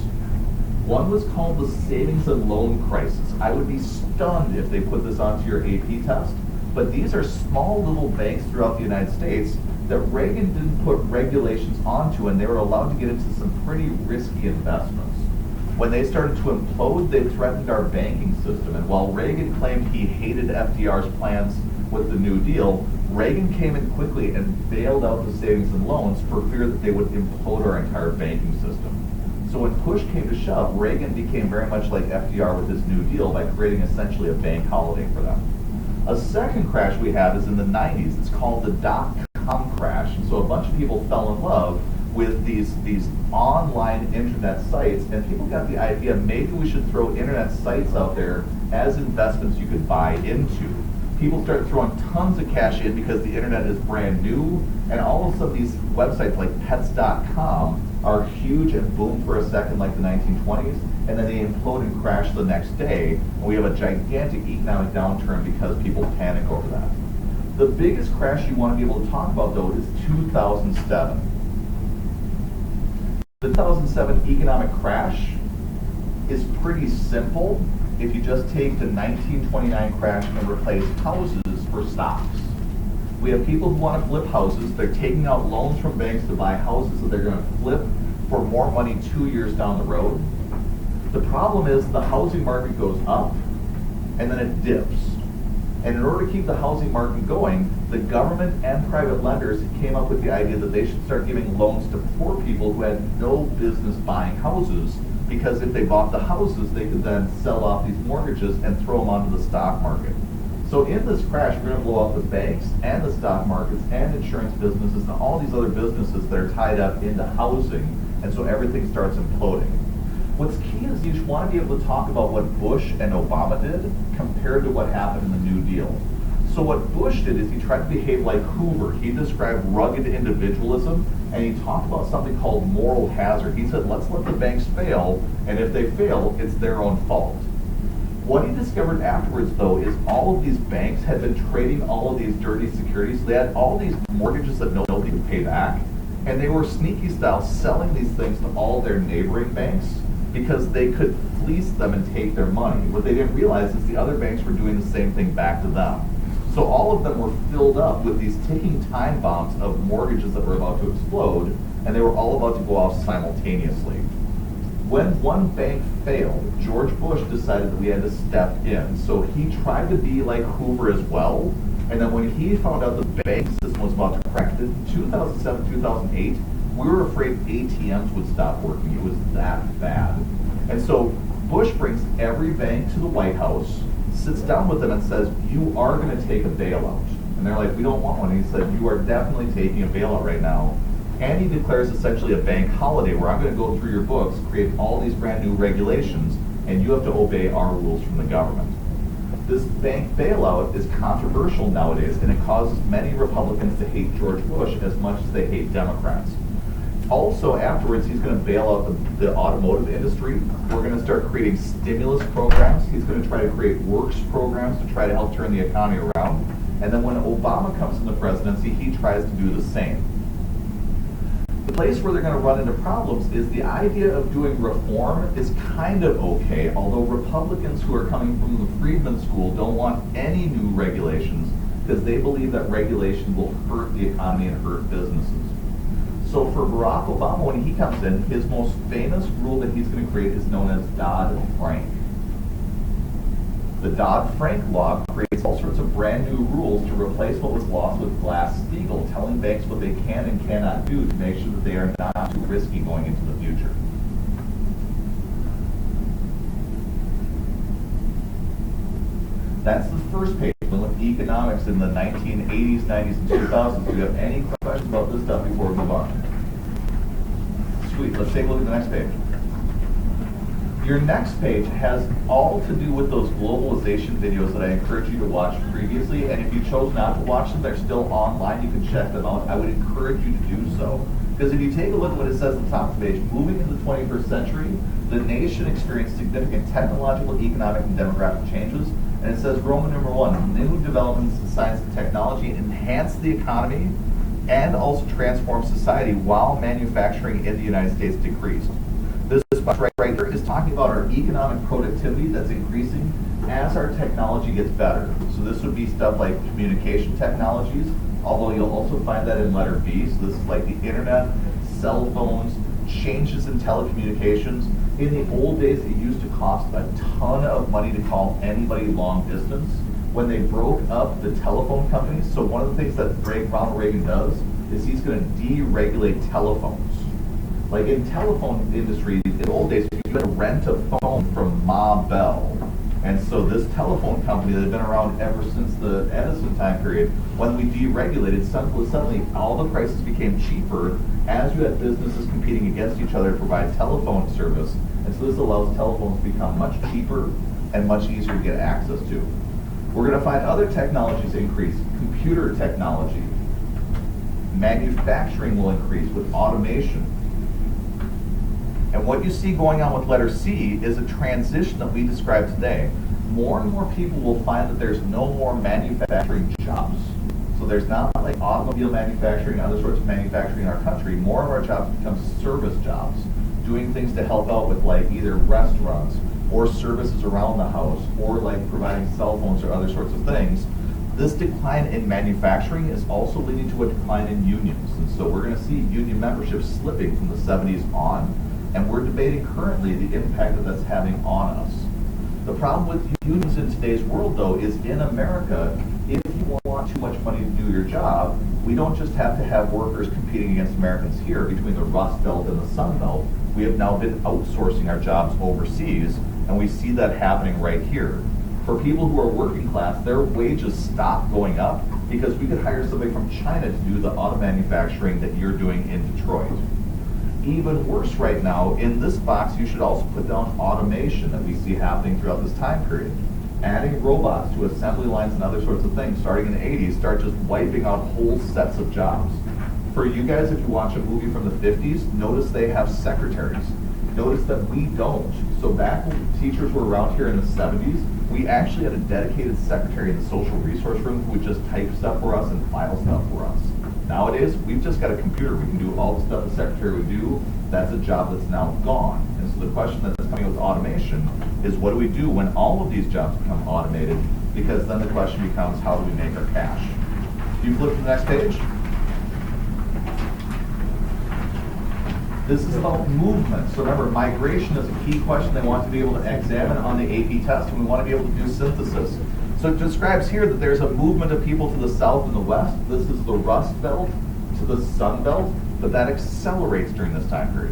One was called the savings and loan crisis. I would be stunned if they put this onto your AP test, but these are small little banks throughout the United States that Reagan didn't put regulations onto, and they were allowed to get into some pretty risky investments. When they started to implode, they threatened our banking system, and while Reagan claimed he hated FDR's plans with the New Deal, Reagan came in quickly and bailed out the savings and loans for fear that they would implode our entire banking system. So when push came to shove, Reagan became very much like FDR with his New Deal by creating essentially a bank holiday for them. A second crash we have is in the 90s. It's called the dot-com crash. And so a bunch of people fell in love with these online internet sites, and people got the idea maybe we should throw internet sites out there as investments you could buy into. People started throwing tons of cash in because the internet is brand new, and all of a sudden these websites like pets.com are huge and boom for a second like the 1920s, and then they implode and crash the next day, and we have a gigantic economic downturn because people panic over that. The biggest crash you want to be able to talk about, though, is 2007. The 2007 economic crash is pretty simple if you just take the 1929 crash and replace houses for stocks. We have people who want to flip houses. They're taking out loans from banks to buy houses that they're going to flip for more money 2 years down the road. The problem is the housing market goes up and then it dips. And in order to keep the housing market going, the government and private lenders came up with the idea that they should start giving loans to poor people who had no business buying houses, because if they bought the houses, they could then sell off these mortgages and throw them onto the stock market. So in this crash, we're going to blow up the banks and the stock markets and insurance businesses and all these other businesses that are tied up into housing, and so everything starts imploding. What's key is you want to be able to talk about what Bush and Obama did compared to what happened in the New Deal. So what Bush did is he tried to behave like Hoover. He described rugged individualism, and he talked about something called moral hazard. He said, let's let the banks fail, and if they fail, it's their own fault. What he discovered afterwards, though, is all of these banks had been trading all of these dirty securities. They had all these mortgages that nobody could pay back, and they were sneaky style selling these things to all their neighboring banks because they could fleece them and take their money. What they didn't realize is the other banks were doing the same thing back to them. So all of them were filled up with these ticking time bombs of mortgages that were about to explode, and they were all about to go off simultaneously. When one bank failed, George Bush decided that we had to step in. So he tried to be like Hoover as well, and then when he found out the bank system was about to crack, in 2007, 2008, we were afraid ATMs would stop working. It was that bad. And so Bush brings every bank to the White House, sits down with them and says, you are going to take a bailout. And they're like, we don't want one. And he said, you are definitely taking a bailout right now. And he declares essentially a bank holiday where I'm going to go through your books, create all these brand new regulations, and you have to obey our rules from the government. This bank bailout is controversial nowadays, and it causes many Republicans to hate George Bush as much as they hate Democrats. Also, afterwards, he's going to bail out the automotive industry. We're going to start creating stimulus programs. He's going to try to create works programs to try to help turn the economy around. And then when Obama comes in the presidency, he tries to do the same. The place where they're going to run into problems is the idea of doing reform is kind of okay, although Republicans who are coming from the Friedman School don't want any new regulations because they believe that regulation will hurt the economy and hurt businesses. So for Barack Obama, when he comes in, his most famous rule that he's going to create is known as Dodd-Frank. The Dodd-Frank law creates all sorts of brand new rules to replace what was lost with Glass-Steagall, telling banks what they can and cannot do to make sure that they are not too risky going into the future. That's the first page. With economics in the 1980s, 90s, and 2000s. Do you have any questions about this stuff before we move on? Sweet. Let's take a look at the next page. Your next page has all to do with those globalization videos that I encouraged you to watch previously, and if you chose not to watch them, they're still online, you can check them out. I would encourage you to do so. Because if you take a look at what it says at the top of the page, moving into the 21st century, the nation experienced significant technological, economic, and demographic changes. And it says, Roman number 1, new developments in science and technology enhance the economy and also transform society while manufacturing in the United States decreased. This box right here is talking about our economic productivity that's increasing as our technology gets better. So this would be stuff like communication technologies, although you'll also find that in letter B. So this is like the internet, cell phones, changes in telecommunications. In the old days, it used to cost a ton of money to call anybody long distance. When they broke up the telephone companies, so one of the things that Ronald Reagan does is he's going to deregulate telephones. Like in telephone industry, in the old days, you could rent a phone from Ma Bell. And so this telephone company that had been around ever since the Edison time period, when we deregulated, suddenly all the prices became cheaper as you had businesses competing against each other to provide telephone service. And so this allows telephones to become much cheaper and much easier to get access to. We're going to find other technologies increase. Computer technology. Manufacturing will increase with automation. And what you see going on with letter C is a transition that we described today. More and more people will find that there's no more manufacturing jobs. So there's not like automobile manufacturing and other sorts of manufacturing in our country. More of our jobs become service jobs, doing things to help out with like either restaurants or services around the house or like providing cell phones or other sorts of things. This decline in manufacturing is also leading to a decline in unions. And so we're going to see union membership slipping from the 70s on. And we're debating currently the impact that that's having on us. The problem with unions in today's world, though, is in America, if you want too much money to do your job, we don't just have to have workers competing against Americans here between the Rust Belt and the Sun Belt. We have now been outsourcing our jobs overseas, and we see that happening right here. For people who are working class, their wages stop going up because we could hire somebody from China to do the auto manufacturing that you're doing in Detroit. Even worse right now, in this box, you should also put down automation that we see happening throughout this time period. Adding robots to assembly lines and other sorts of things, starting in the 80s, start just wiping out whole sets of jobs. For you guys, if you watch a movie from the 50s, notice they have secretaries. Notice that we don't. So back when teachers were around here in the 70s, we actually had a dedicated secretary in the social resource room who would just type stuff for us and file stuff for us. Nowadays, we've just got a computer. We can do all the stuff the secretary would do. That's a job that's now gone. And so the question that's coming with automation is, what do we do when all of these jobs become automated? Because then the question becomes, how do we make our cash? Do you flip to the next page? This is about movement. So remember, migration is a key question they want to be able to examine on the AP test, and we want to be able to do synthesis. So it describes here that there's a movement of people to the south and the west. This is the Rust Belt to the Sun Belt, but that accelerates during this time period.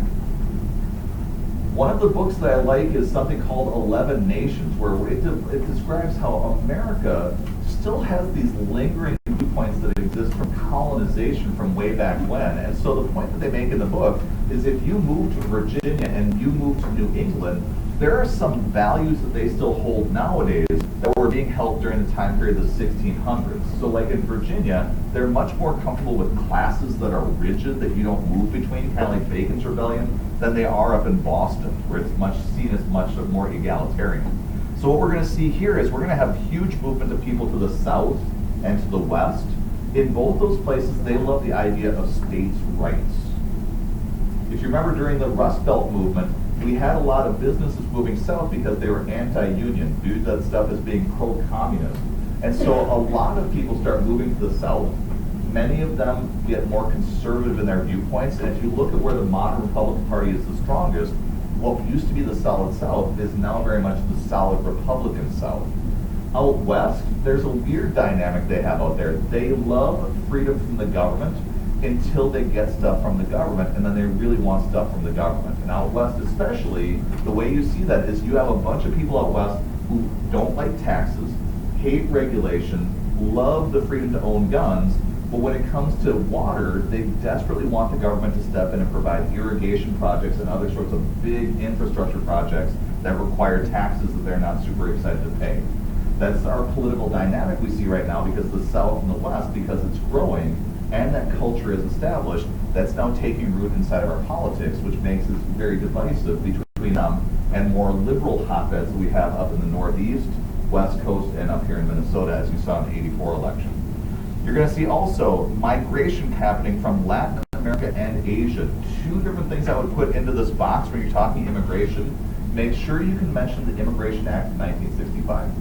One of the books that I like is something called 11 Nations, where it describes how America still has these lingering viewpoints that exist from colonization from way back when. And so the point that they make in the book is, if you move to Virginia and you move to New England, there are some values that they still hold nowadays that were being held during the time period of the 1600s. So like in Virginia, they're much more comfortable with classes that are rigid, that you don't move between, kind of like Bacon's Rebellion, than they are up in Boston, where it's seen as much more egalitarian. So what we're going to see here is we're going to have huge movement of people to the south and to the west. In both those places, they love the idea of states' rights. If you remember, during the Rust Belt movement, we had a lot of businesses moving south because they were anti-union, viewed that stuff as being pro-communist. And so a lot of people start moving to the south. Many of them get more conservative in their viewpoints. And if you look at where the modern Republican Party is the strongest, what used to be the solid South is now very much the solid Republican South. Out west, there's a weird dynamic they have out there. They love freedom from the government until they get stuff from the government, and then they really want stuff from the government. And out west especially, the way you see that is you have a bunch of people out west who don't like taxes, hate regulation, love the freedom to own guns, But when it comes to water, they desperately want the government to step in and provide irrigation projects and other sorts of big infrastructure projects that require taxes that they're not super excited to pay. That's our political dynamic we see right now, because the South and the West, because it's growing and that culture is established, that's now taking root inside of our politics, which makes it very divisive between them and more liberal hotbeds that we have up in the Northeast, West Coast, and up here in Minnesota, as you saw in the '84 election. You're going to see also migration happening from Latin America and Asia. Two different things I would put into this box when you're talking immigration. Make sure you can mention the Immigration Act of 1965.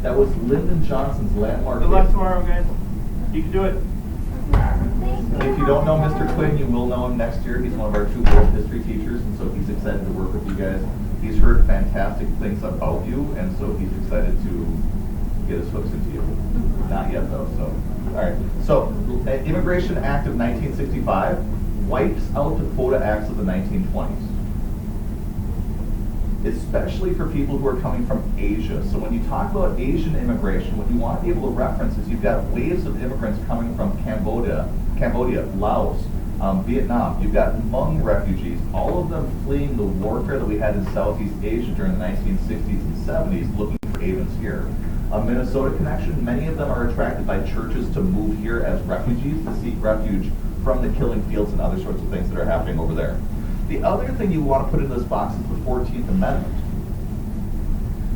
That was Lyndon Johnson's landmark. Good luck tomorrow, guys. You can do it. If you don't know Mr. Quinn, you will know him next year. He's one of our 2 world history teachers, and so he's excited to work with you guys. He's heard fantastic things about you, and so he's excited to get his hooks into you. Not yet, though. So, all right. So, Immigration Act of 1965 wipes out the quota acts of the 1920s, especially for people who are coming from Asia. So when you talk about Asian immigration, what you want to be able to reference is you've got waves of immigrants coming from Cambodia, Laos, Vietnam. You've got Hmong refugees, all of them fleeing the warfare that we had in Southeast Asia during the 1960s and 70s, looking for havens here. A Minnesota connection, many of them are attracted by churches to move here as refugees, to seek refuge from the killing fields and other sorts of things that are happening over there. The other thing you want to put in this box is the 14th Amendment.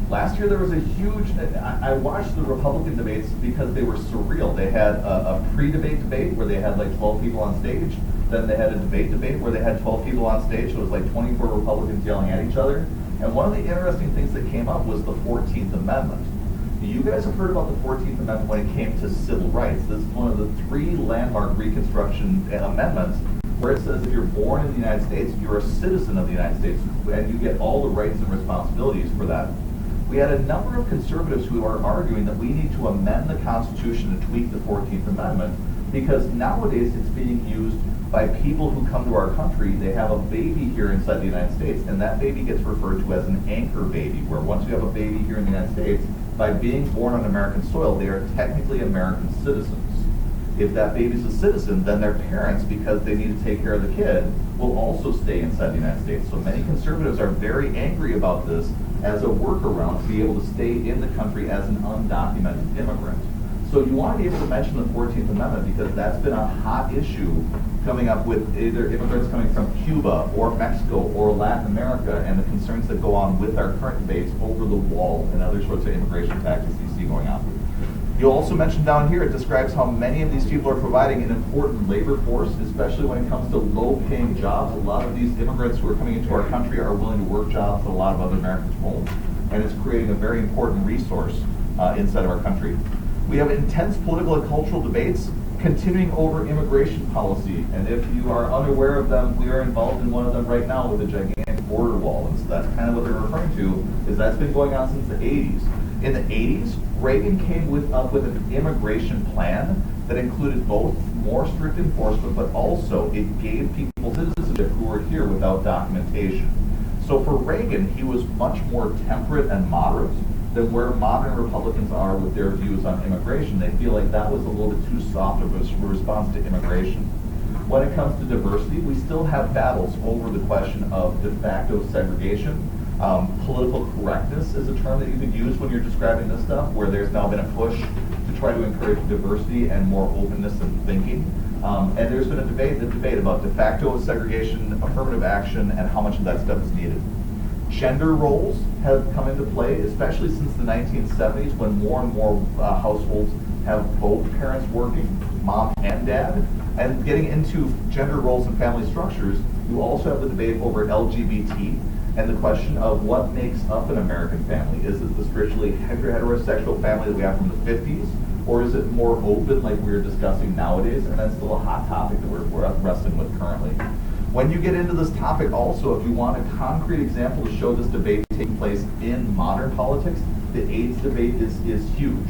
Last year there was a huge, I watched the Republican debates because they were surreal. They had a pre-debate debate where they had like 12 people on stage. Then they had a debate where they had 12 people on stage. So it was like 24 Republicans yelling at each other. And one of the interesting things that came up was the 14th Amendment. You guys have heard about the 14th Amendment when it came to civil rights. This is one of the 3 landmark Reconstruction amendments where it says if you're born in the United States, you're a citizen of the United States, and you get all the rights and responsibilities for that. We had a number of conservatives who are arguing that we need to amend the Constitution to tweak the 14th Amendment, because nowadays it's being used by people who come to our country. They have a baby here inside the United States, and that baby gets referred to as an anchor baby, where once you have a baby here in the United States, by being born on American soil, they are technically American citizens. If that baby's a citizen, then their parents, because they need to take care of the kid, will also stay inside the United States. So many conservatives are very angry about this as a workaround to be able to stay in the country as an undocumented immigrant. So you want to be able to mention the 14th Amendment because that's been a hot issue coming up with either immigrants coming from Cuba or Mexico or Latin America, and the concerns that go on with our current debates over the wall and other sorts of immigration tactics you see going on. You also mentioned down here, it describes how many of these people are providing an important labor force, especially when it comes to low-paying jobs. A lot of these immigrants who are coming into our country are willing to work jobs that a lot of other Americans won't, and it's creating a very important resource inside of our country. We have intense political and cultural debates continuing over immigration policy, and if you are unaware of them, we are involved in one of them right now with a gigantic border wall, and so that's kind of what they're referring to, is that's been going on since the 80s. In the 80s, Reagan came up with an immigration plan that included both more strict enforcement, but also it gave people citizenship who were here without documentation. So for Reagan, he was much more temperate and moderate than where modern Republicans are with their views on immigration. They feel like that was a little bit too soft of a response to immigration. When it comes to diversity, we still have battles over the question of de facto segregation. Political correctness is a term that you could use when you're describing this stuff, where there's now been a push to try to encourage diversity and more openness in thinking. And there's been a debate about de facto segregation, affirmative action, and how much of that stuff is needed. Gender roles have come into play, especially since the 1970s, when more and more households have both parents working, mom and dad. And getting into gender roles and family structures, you also have the debate over LGBT and the question of what makes up an American family. Is it the strictly heterosexual family that we have from the 50s, or is it more open like we're discussing nowadays? And that's still a hot topic that we're wrestling with currently. When you get into this topic also, if you want a concrete example to show this debate taking place in modern politics, the AIDS debate is huge.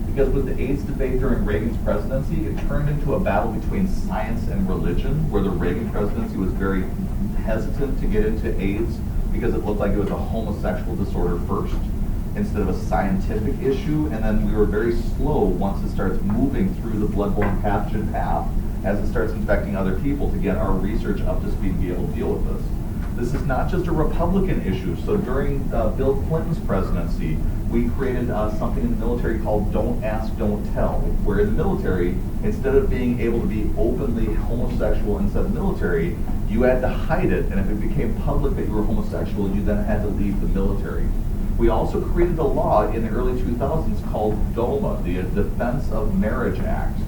Because with the AIDS debate during Reagan's presidency, it turned into a battle between science and religion, where the Reagan presidency was very hesitant to get into AIDS because it looked like it was a homosexual disorder first. instead of a scientific issue, and then we were very slow once it starts moving through the bloodborne pathogen path as it starts infecting other people to get our research up to speed and be able to deal with this. This is not just a Republican issue. So during Bill Clinton's presidency, we created something in the military called Don't Ask, Don't Tell, where in the military, instead of being able to be openly homosexual inside the military, you had to hide it, and if it became public that you were homosexual, you then had to leave the military. We also created a law in the early 2000s called DOMA, the Defense of Marriage Act,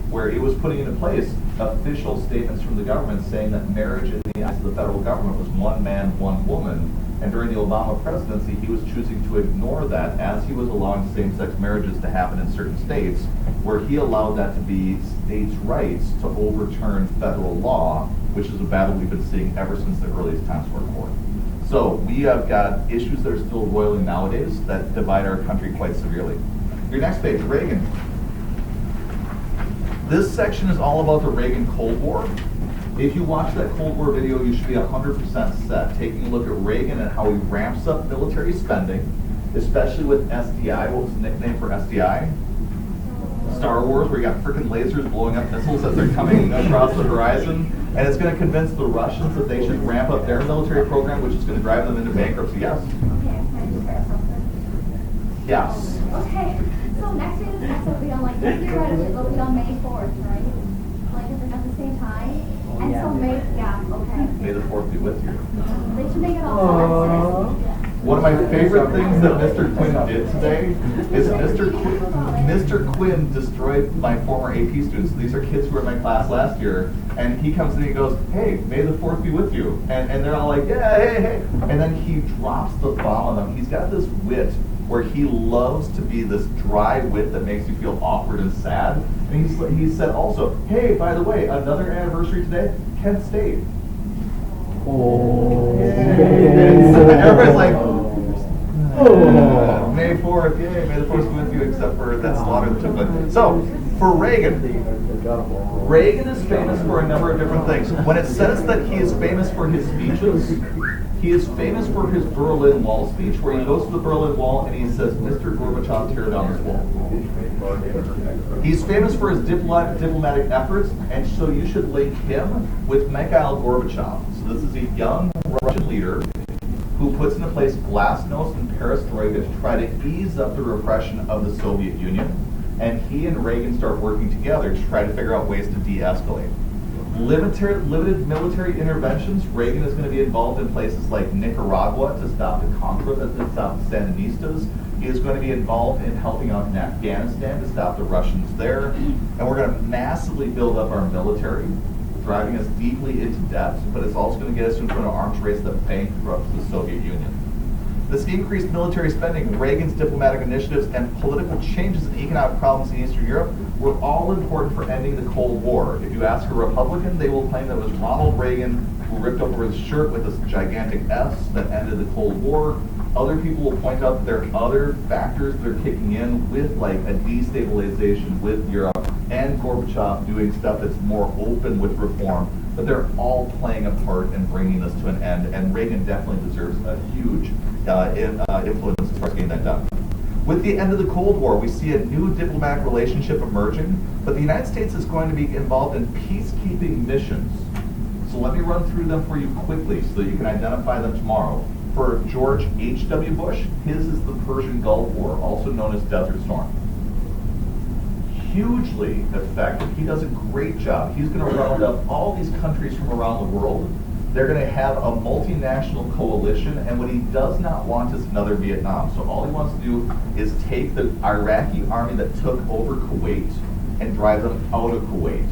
where it was putting into place official statements from the government saying that marriage in the eyes of the federal government was one man, one woman. And during the Obama presidency, he was choosing to ignore that as he was allowing same-sex marriages to happen in certain states, where he allowed that to be states' rights to overturn federal law, which is a battle we've been seeing ever since the earliest times of our court. So we have got issues that are still roiling nowadays that divide our country quite severely. Your next page, Reagan. This section is all about the Reagan Cold War. If you watch that Cold War video, you should be 100% set, taking a look at Reagan and how he ramps up military spending, especially with SDI. What was the nickname for SDI? Star Wars, where you got freaking lasers blowing up missiles as they're coming across the horizon. And it's going to convince the Russians that they should ramp up their military program, which is going to drive them into bankruptcy. Yes? Okay, can I just share something? Yes. Okay, so next year the next will be on like this year, right? It'll be on May 4th, right? Like if it's at the same time. And so May, yeah, okay. May the 4th be with you. They should make it all coincidental. One of my favorite things that Mr. Quinn did today is Mr. Quinn destroyed my former AP students. These are kids who were in my class last year. And he comes in and he goes, hey, may the 4th be with you. And they're all like, yeah, hey. And then he drops the bomb on them. He's got this wit where he loves to be this dry wit that makes you feel awkward and sad. And he said also, hey, by the way, another anniversary today, Kent State. Oh. And so everybody's like, May 4th, yay, may the 4th be with you, except for that slaughter that took place. So, for Reagan is famous for a number of different things. When it says that he is famous for his speeches, he is famous for his Berlin Wall speech, where he goes to the Berlin Wall and he says, Mr. Gorbachev, tear down this wall. He's famous for his diplomatic efforts, and so you should link him with Mikhail Gorbachev. So this is a young Russian leader who puts into place glasnost and perestroika to try to ease up the repression of the Soviet Union. And he and Reagan start working together to try to figure out ways to de-escalate. Limited military interventions. Reagan is going to be involved in places like Nicaragua to stop the Contra, to stop the Sandinistas. He is going to be involved in helping out in Afghanistan to stop the Russians there. And we're going to massively build up our military, driving us deeply into debt, but it's also going to get us into an arms race that bankrupts the Soviet Union. This increased military spending, Reagan's diplomatic initiatives, and political changes in economic problems in Eastern Europe were all important for ending the Cold War. If you ask a Republican, they will claim that it was Ronald Reagan who ripped over his shirt with this gigantic S that ended the Cold War. Other people will point out that there are other factors that are kicking in with like a destabilization with Europe and Gorbachev doing stuff that's more open with reform, but they're all playing a part in bringing this to an end, and Reagan definitely deserves a huge influence as far as getting that done. With the end of the Cold War, we see a new diplomatic relationship emerging, but the United States is going to be involved in peacekeeping missions. So let me run through them for you quickly so that you can identify them tomorrow. For George H.W. Bush, his is the Persian Gulf War, also known as Desert Storm. Hugely effective. He does a great job. He's going to round up all these countries from around the world. They're going to have a multinational coalition, and what he does not want is another Vietnam. So all he wants to do is take the Iraqi army that took over Kuwait and drive them out of Kuwait.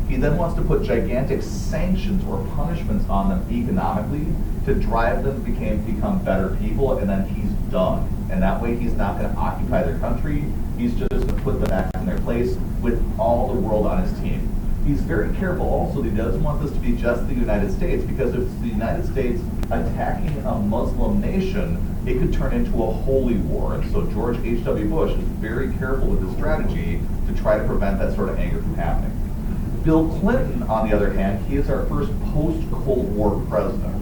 He then wants to put gigantic sanctions or punishments on them economically to drive them to become better people, and then he's done. And that way he's not going to occupy their country. He's just going to put them back in their place with all the world on his team. He's very careful also that he doesn't want this to be just the United States, because if it's the United States attacking a Muslim nation, it could turn into a holy war. And so George H.W. Bush is very careful with his strategy to try to prevent that sort of anger from happening. Bill Clinton, on the other hand, he is our first post-Cold War president.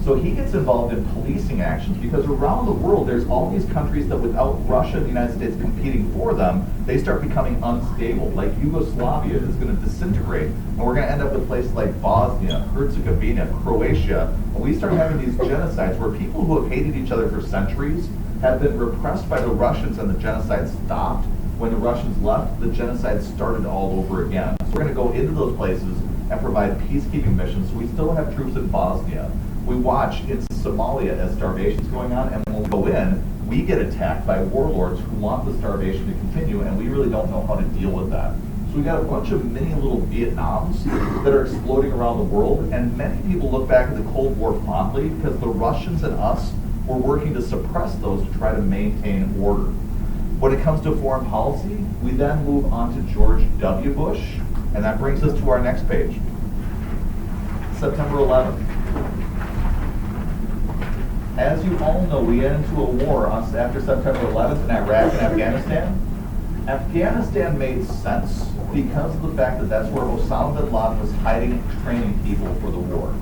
So he gets involved in policing actions because around the world there's all these countries that without Russia and the United States competing for them, they start becoming unstable. Like Yugoslavia is going to disintegrate, and we're going to end up with places like Bosnia, Herzegovina, Croatia, and we start having these genocides where people who have hated each other for centuries have been repressed by the Russians and the genocide stopped. When the Russians left, the genocide started all over again. So we're going to go into those places and provide peacekeeping missions. So we still have troops in Bosnia. We watch in Somalia as starvation's going on, and when we go in, we get attacked by warlords who want the starvation to continue, and we really don't know how to deal with that. So we got a bunch of mini little Vietnams that are exploding around the world, and many people look back at the Cold War fondly because the Russians and us were working to suppress those to try to maintain order. When it comes to foreign policy, we then move on to George W. Bush, and that brings us to our next page. September 11th. As you all know, we get into a war after September 11th in Iraq and Afghanistan. Afghanistan made sense because of the fact that that's where Osama bin Laden was hiding and training people for the war.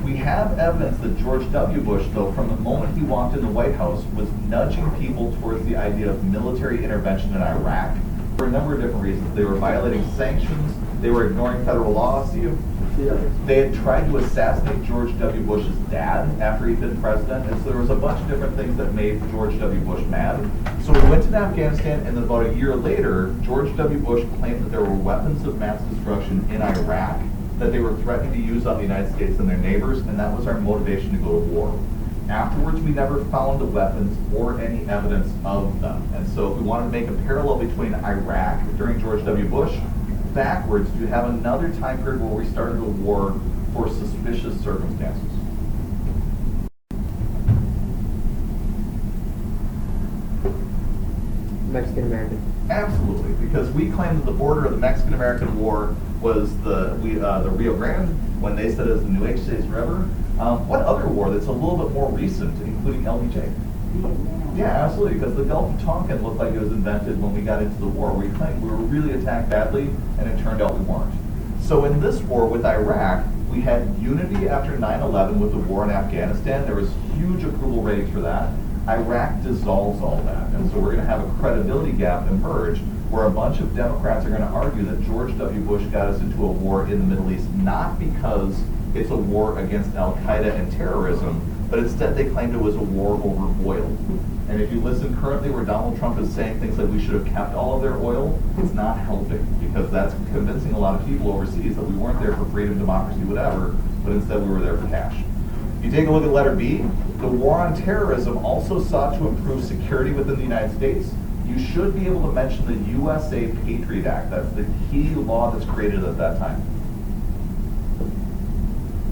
We have evidence that George W. Bush, though, from the moment he walked in the White House, was nudging people towards the idea of military intervention in Iraq for a number of different reasons. They were violating sanctions, they were ignoring federal law. They had tried to assassinate George W. Bush's dad after he'd been president, and so there was a bunch of different things that made George W. Bush mad. So we went to Afghanistan, and then about a year later, George W. Bush claimed that there were weapons of mass destruction in Iraq that they were threatening to use on the United States and their neighbors, and that was our motivation to go to war. Afterwards, we never found the weapons or any evidence of them. And so if we wanted to make a parallel between Iraq during George W. Bush, backwards, you have another time period where we started a war for suspicious circumstances. Mexican-American. Absolutely, because we claimed that the border of the Mexican-American War was the Rio Grande, when they said it was the New Chase River. What other war that's a little bit more recent, including LBJ? Yeah, absolutely, because the Gulf of Tonkin looked like it was invented when we got into the war. We claimed we were really attacked badly, and it turned out we weren't. So in this war with Iraq, we had unity after 9/11 with the war in Afghanistan. There was huge approval ratings for that. Iraq dissolves all that, and so we're going to have a credibility gap emerge where a bunch of Democrats are going to argue that George W. Bush got us into a war in the Middle East, not because it's a war against Al-Qaeda and terrorism, but instead they claimed it was a war over oil. And if you listen currently where Donald Trump is saying things like we should have kept all of their oil, it's not helping, because that's convincing a lot of people overseas that we weren't there for freedom, democracy, whatever, but instead we were there for cash. If you take a look at letter B, the war on terrorism also sought to improve security within the United States. You should be able to mention the USA Patriot Act. That's the key law that's created at that time.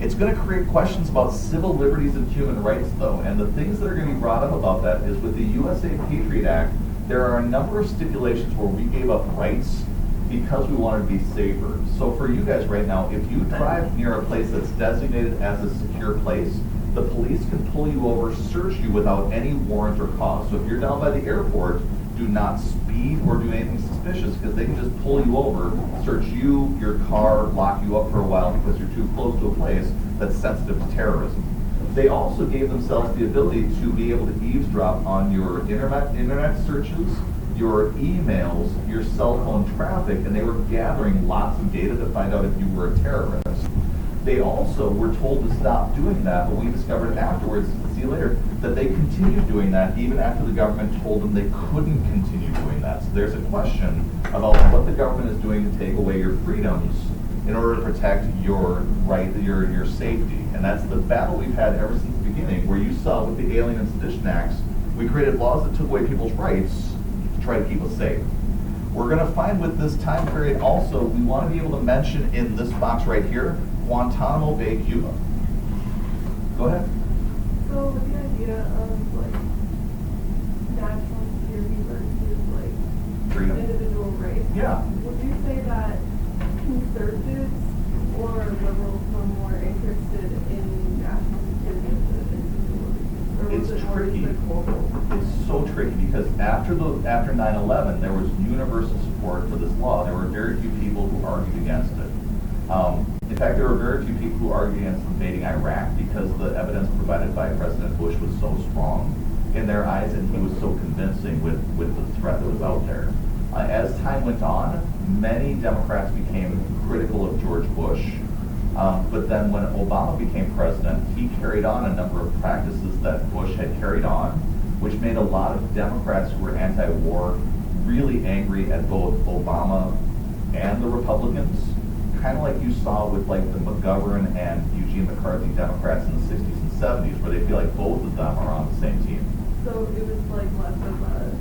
It's going to create questions about civil liberties and human rights, though, and the things that are going to be brought up about that is with the USA Patriot Act, there are a number of stipulations where we gave up rights because we wanted to be safer. So for you guys right now, if you drive near a place that's designated as a secure place, the police can pull you over, search you without any warrant or cause. So if you're down by the airport, do not speed or do anything suspicious, because they can just pull you over, search you, your car, lock you up for a while because you're too close to a place that's sensitive to terrorism. They also gave themselves the ability to be able to eavesdrop on your internet searches, your emails, your cell phone traffic, and they were gathering lots of data to find out if you were a terrorist. They also were told to stop doing that, but we discovered afterwards, see you later, that they continued doing that even after the government told them they couldn't continue doing that. So there's a question about what the government is doing to take away your freedoms in order to protect your right, your safety. And that's the battle we've had ever since the beginning, where you saw with the Alien and Sedition Acts, we created laws that took away people's rights to try to keep us safe. We're going to find with this time period also, we want to be able to mention in this box right here, Guantanamo Bay, Cuba. Go ahead. So with the idea of like national security versus like Freedom. individual rights, Yeah. would you say that conservatives or liberals were more interested in national security than individual rights? Or was It's it more tricky. just like global? It's so tricky because after 9/11, there was universal support for this law. There were very few people who argued against it. In fact, there were very few people who argued against invading Iraq because the evidence provided by President Bush was so strong in their eyes, and he was so convincing with the threat that was out there. As time went on, many Democrats became critical of George Bush, but then when Obama became president, he carried on a number of practices that Bush had carried on, which made a lot of Democrats who were anti-war really angry at both Obama and the Republicans, kind of like you saw with like the McGovern and Eugene McCarthy Democrats in the 60s and 70s, where they feel like both of them are on the same team. So it was like less of a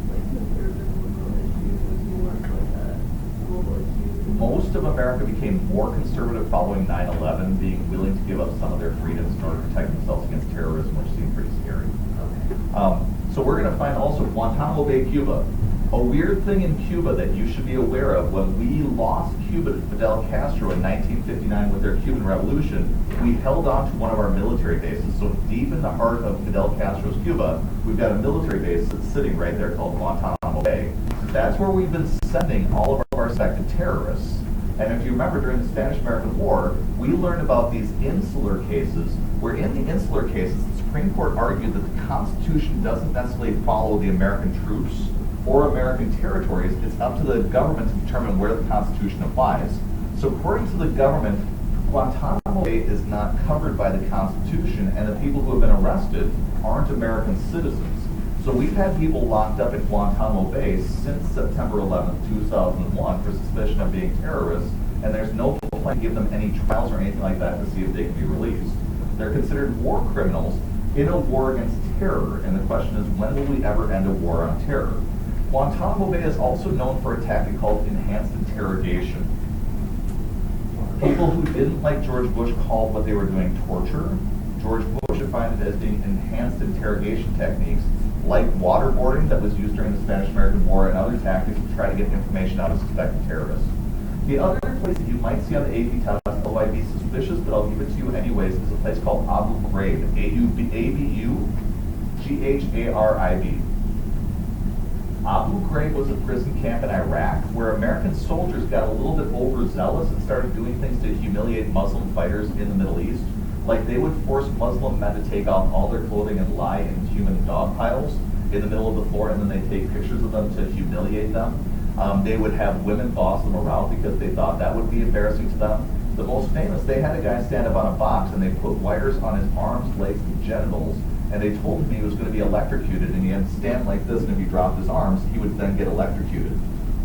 like conservative liberal issue, it was more of like a global issue. Most of America became more conservative following 9/11, being willing to give up some of their freedoms in order to protect themselves against terrorism, which seemed pretty scary. So we're going to find also Guantanamo Bay, Cuba. A weird thing in Cuba that you should be aware of: when we lost Cuba to Fidel Castro in 1959 with their Cuban Revolution, we held on to one of our military bases. So deep in the heart of Fidel Castro's Cuba, we've got a military base that's sitting right there called Guantanamo Bay. That's where we've been sending all of our suspected terrorists. And if you remember, during the Spanish-American War, we learned about these insular cases, where in the insular cases, the Supreme Court argued that the Constitution doesn't necessarily follow the American troops or American territories. It's up to the government to determine where the Constitution applies. So according to the government, Guantanamo Bay is not covered by the Constitution, and the people who have been arrested aren't American citizens. So we've had people locked up in Guantanamo Bay since September 11th, 2001 for suspicion of being terrorists, and there's no plan to give them any trials or anything like that to see if they can be released. They're considered war criminals in a war against terror, and the question is, when will we ever end a war on terror? Guantanamo Bay is also known for a tactic called enhanced interrogation. People who didn't like George Bush called what they were doing torture. George Bush defined it as being enhanced interrogation techniques like waterboarding that was used during the Spanish-American War and other tactics to try to get information out of suspected terrorists. The other place that you might see on the AP test, although I'd be suspicious, but I'll give it to you anyways, is a place called Abu Ghraib, A-B-U-G-H-A-R-I-B. Abu Ghraib was a prison camp in Iraq where American soldiers got a little bit overzealous and started doing things to humiliate Muslim fighters in the Middle East. Like they would force Muslim men to take off all their clothing and lie in human dog piles in the middle of the floor, and then they take pictures of them to humiliate them. They would have women boss them around because they thought that would be embarrassing to them. The most famous, they had a guy stand up on a box and they put wires on his arms, legs, and genitals, and they told him he was going to be electrocuted, and he had to stand like this, and if he dropped his arms, he would then get electrocuted.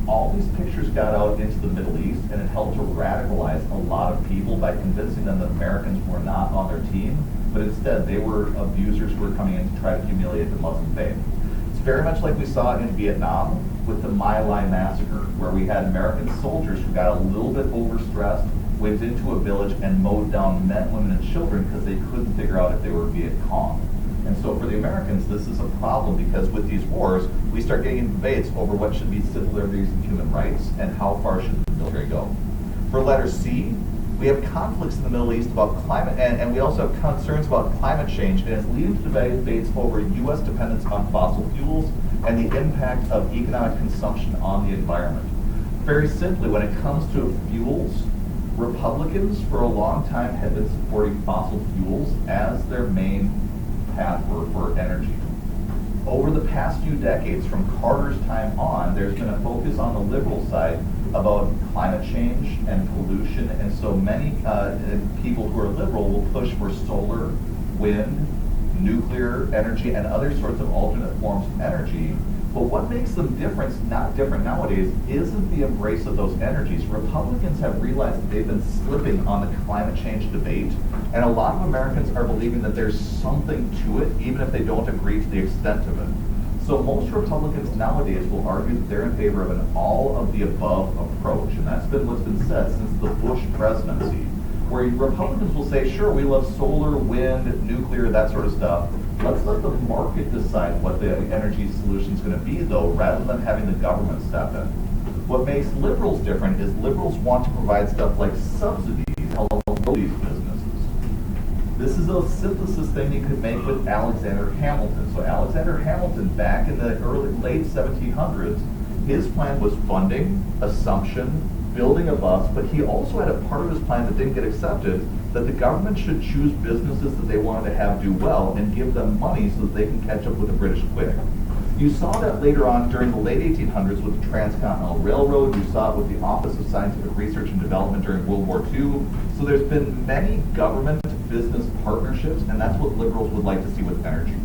All these pictures got out into the Middle East, and it helped to radicalize a lot of people by convincing them that Americans were not on their team, but instead they were abusers who were coming in to try to humiliate the Muslim faith. It's very much like we saw in Vietnam with the My Lai massacre, where we had American soldiers who got a little bit overstressed, went into a village and mowed down men, women, and children because they couldn't figure out if they were Viet Cong. And so for the Americans, this is a problem because with these wars, we start getting into debates over what should be civil liberties and human rights and how far should the military go. For letter C, we have conflicts in the Middle East about climate, and we also have concerns about climate change, and it's leading to debates over U.S. dependence on fossil fuels and the impact of economic consumption on the environment. Very simply, when it comes to fuels, Republicans for a long time have been supporting fossil fuels as their main path for energy. Over the past few decades, from Carter's time on, there's been a focus on the liberal side about climate change and pollution, and so many people who are liberal will push for solar, wind, nuclear energy, and other sorts of alternate forms of energy. But what makes them not different nowadays isn't the embrace of those energies. Republicans have realized that they've been slipping on the climate change debate, and a lot of Americans are believing that there's something to it, even if they don't agree to the extent of it. So most Republicans nowadays will argue that they're in favor of an all-of-the-above approach, and that's been what's been said since the Bush presidency, where Republicans will say, sure, we love solar, wind, nuclear, that sort of stuff. Let's let the market decide what the energy solution is going to be, though, rather than having the government step in. What makes liberals different is liberals want to provide stuff like subsidies to help these businesses. This is a synthesis thing you could make with Alexander Hamilton. So Alexander Hamilton, back in the late 1700s, his plan was funding, assumption, building a bus, but he also had a part of his plan that didn't get accepted, that the government should choose businesses that they wanted to have do well and give them money so that they can catch up with the British quick. You saw that later on during the late 1800s with the Transcontinental Railroad. You saw it with the Office of Scientific Research and Development during World War II. So there's been many government-business partnerships, and that's what liberals would like to see with energy.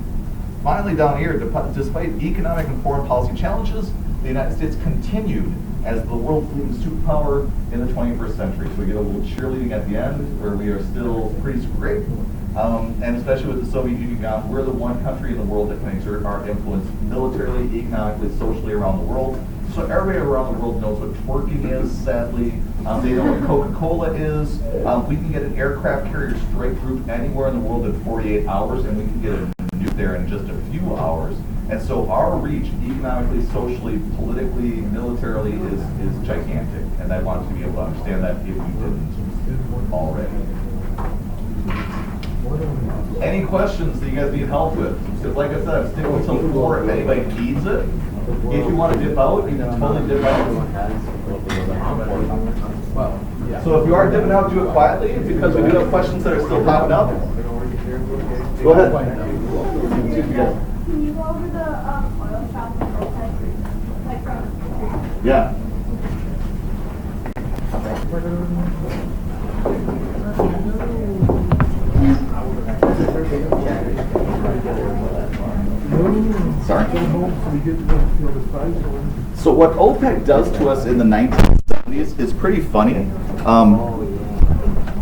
Finally, down here, despite economic and foreign policy challenges, the United States continued as the world's leading superpower in the 21st century. So we get a little cheerleading at the end, where we are still pretty great. And especially with the Soviet Union gone, we're the one country in the world that can exert our influence militarily, economically, socially around the world. So everybody around the world knows what twerking is, sadly. They know what Coca-Cola is. We can get an aircraft carrier strike group anywhere in the world in 48 hours, and we can get a nuke there in just a few hours. And so our reach, economically, socially, politically, militarily, is gigantic. And I want you to be able to understand that if you didn't already. Any questions that you guys need help with? Because like I said, I'm sticking until 4 if anybody needs it. If you want to dip out, you can totally dip out. So if you are dipping out, do it quietly, because we do have questions that are still popping up. Go ahead. Can you go over the oil shop and OPEC, like from? Yeah. Sorry. So what OPEC does to us in the 1970s is pretty funny.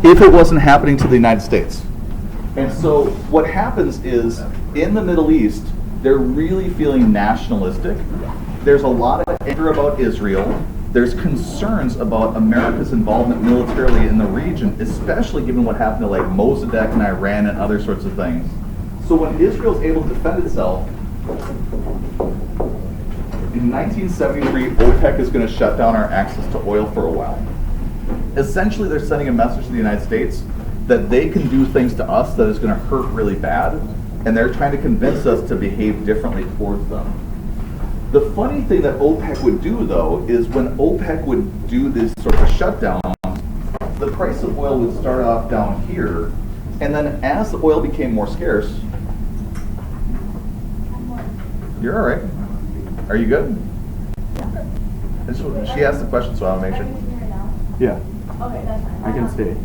If it wasn't happening to the United States. And so what happens is, in the Middle East, they're really feeling nationalistic. There's a lot of anger about Israel. There's concerns about America's involvement militarily in the region, especially given what happened to like Mossadegh and Iran and other sorts of things. So when Israel's able to defend itself, in 1973, OPEC is going to shut down our access to oil for a while. Essentially, they're sending a message to the United States that they can do things to us that is going to hurt really bad, and they're trying to convince us to behave differently towards them. The funny thing that OPEC would do, though, is when OPEC would do this sort of shutdown, the price of oil would start off down here, and then as the oil became more scarce, you're all right. Are you good? She asked the question, so I'll make sure. Yeah. Okay, that's fine. I can stay.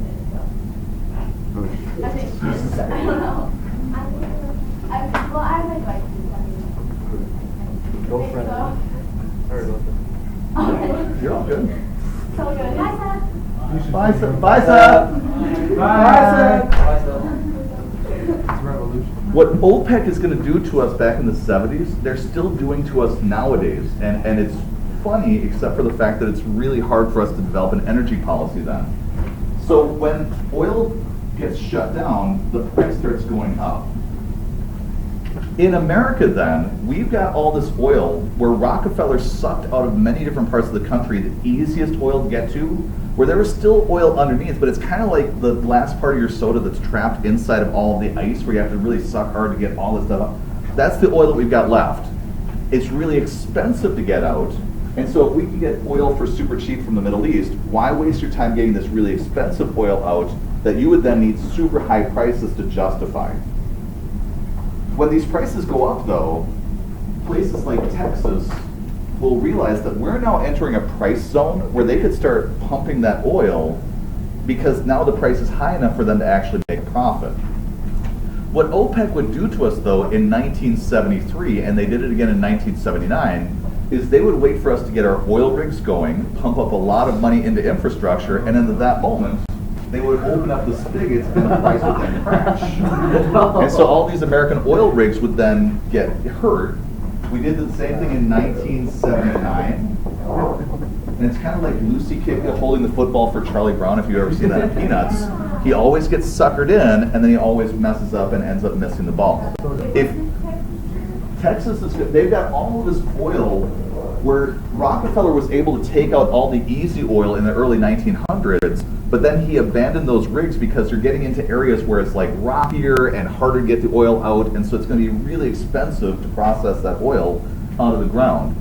I think, I don't know. Well, I might like to. Go for it. Sorry about that. Okay. You're all good. So good. Bye, Bye, Seth. Seth. Bye, Seth. Bye, Seth. It's revolution. What OPEC is going to do to us back in the 70s, they're still doing to us nowadays. And it's funny, except for the fact that it's really hard for us to develop an energy policy then. So when oil gets shut down, the price starts going up. In America then, we've got all this oil where Rockefeller sucked out of many different parts of the country the easiest oil to get to, where there was still oil underneath, but it's kind of like the last part of your soda that's trapped inside of all of the ice, where you have to really suck hard to get all this stuff out. That's the oil that we've got left. It's really expensive to get out, and so if we can get oil for super cheap from the Middle East, why waste your time getting this really expensive oil out that you would then need super high prices to justify? When these prices go up, though, places like Texas will realize that we're now entering a price zone where they could start pumping that oil because now the price is high enough for them to actually make a profit. What OPEC would do to us, though, in 1973, and they did it again in 1979, is they would wait for us to get our oil rigs going, pump up a lot of money into infrastructure, and then at that moment, they would open up the spigots and the price would then crash. And so all these American oil rigs would then get hurt. We did the same thing in 1979. And it's kind of like Lucy Kick holding the football for Charlie Brown, if you've ever seen that in Peanuts. He always gets suckered in, and then he always messes up and ends up missing the ball. If Texas is good, they've got all of this oil where Rockefeller was able to take out all the easy oil in the early 1900s, but then he abandoned those rigs because you're getting into areas where it's like rockier and harder to get the oil out, and so it's going to be really expensive to process that oil out of the ground.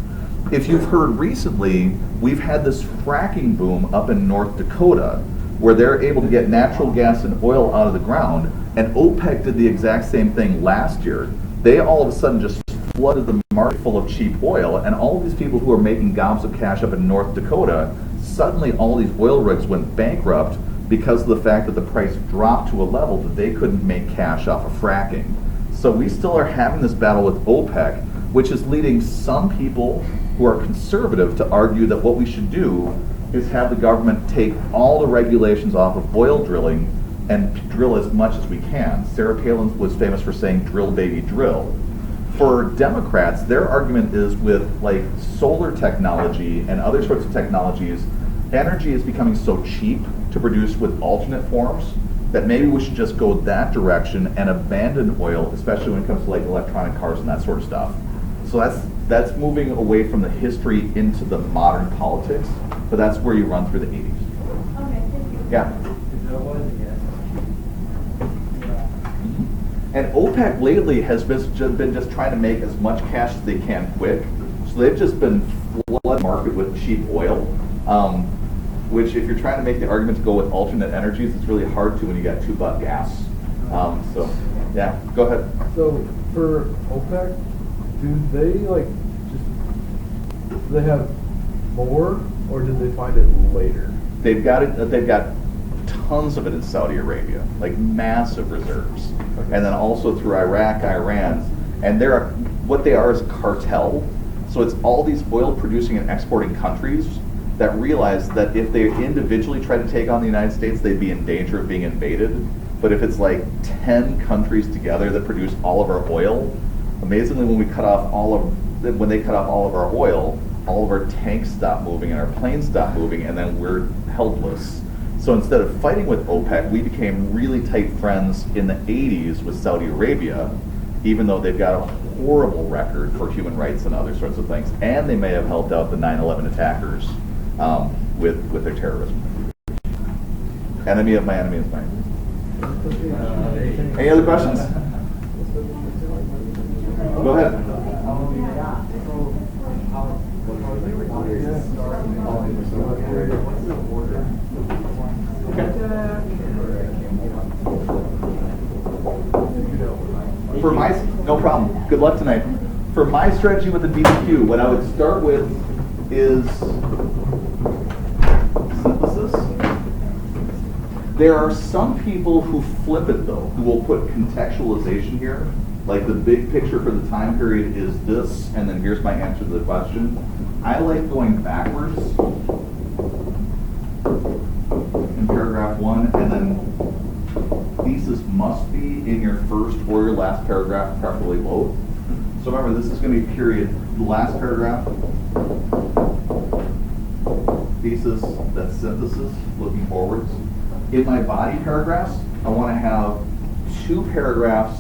If you've heard recently, we've had this fracking boom up in North Dakota where they're able to get natural gas and oil out of the ground, and OPEC did the exact same thing last year. They all of a sudden just flooded the market full of cheap oil, and all of these people who are making gobs of cash up in North Dakota, suddenly all these oil rigs went bankrupt because of the fact that the price dropped to a level that they couldn't make cash off of fracking. So we still are having this battle with OPEC, which is leading some people who are conservative to argue that what we should do is have the government take all the regulations off of oil drilling and drill as much as we can. Sarah Palin was famous for saying, drill baby drill. For Democrats, their argument is with like solar technology and other sorts of technologies, energy is becoming so cheap to produce with alternate forms that maybe we should just go that direction and abandon oil, especially when it comes to like electronic cars and that sort of stuff. So that's moving away from the history into the modern politics, but that's where you run through the 80s. Okay, thank you. Yeah. And OPEC lately has been just trying to make as much cash as they can quick. So they've just been flooding the market with cheap oil, which if you're trying to make the argument to go with alternate energies, it's really hard to when you got $2 gas. So, yeah, go ahead. So for OPEC, do they like just, do they have more, or did they find it later? They've got it. They've got tons of it in Saudi Arabia, like massive reserves, and then also through Iraq, Iran, and what they are is a cartel. So it's all these oil-producing and exporting countries that realize that if they individually try to take on the United States, they'd be in danger of being invaded. But if it's like 10 countries together that produce all of our oil, amazingly, when they cut off all of our oil, all of our tanks stop moving and our planes stop moving, and then we're helpless. So instead of fighting with OPEC, we became really tight friends in the 80s with Saudi Arabia, even though they've got a horrible record for human rights and other sorts of things. And they may have helped out the 9/11 attackers with their terrorism. Enemy of my enemy is mine. Any other questions? Go ahead. For no problem. Good luck tonight. For my strategy with the BBQ, what I would start with is synthesis. There are some people who flip it though, who will put contextualization here. Like the big picture for the time period is this, and then here's my answer to the question. I like going backwards in paragraph 1, and then thesis must be in your first or your last paragraph, preferably both. So remember, this is going to be period. The last paragraph, thesis, that's synthesis, looking forwards. In my body paragraphs, I want to have 2 paragraphs,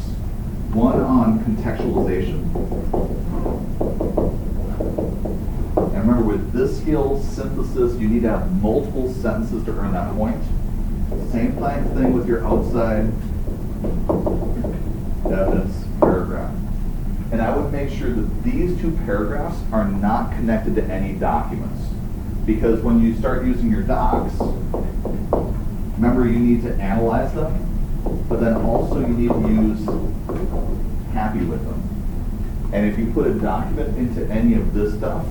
one on contextualization. And remember, with this skill, synthesis, you need to have multiple sentences to earn that point. Same thing with your outside evidence paragraph. And I would make sure that these 2 paragraphs are not connected to any documents. Because when you start using your docs, remember you need to analyze them, but then also you need to use happy with them. And if you put a document into any of this stuff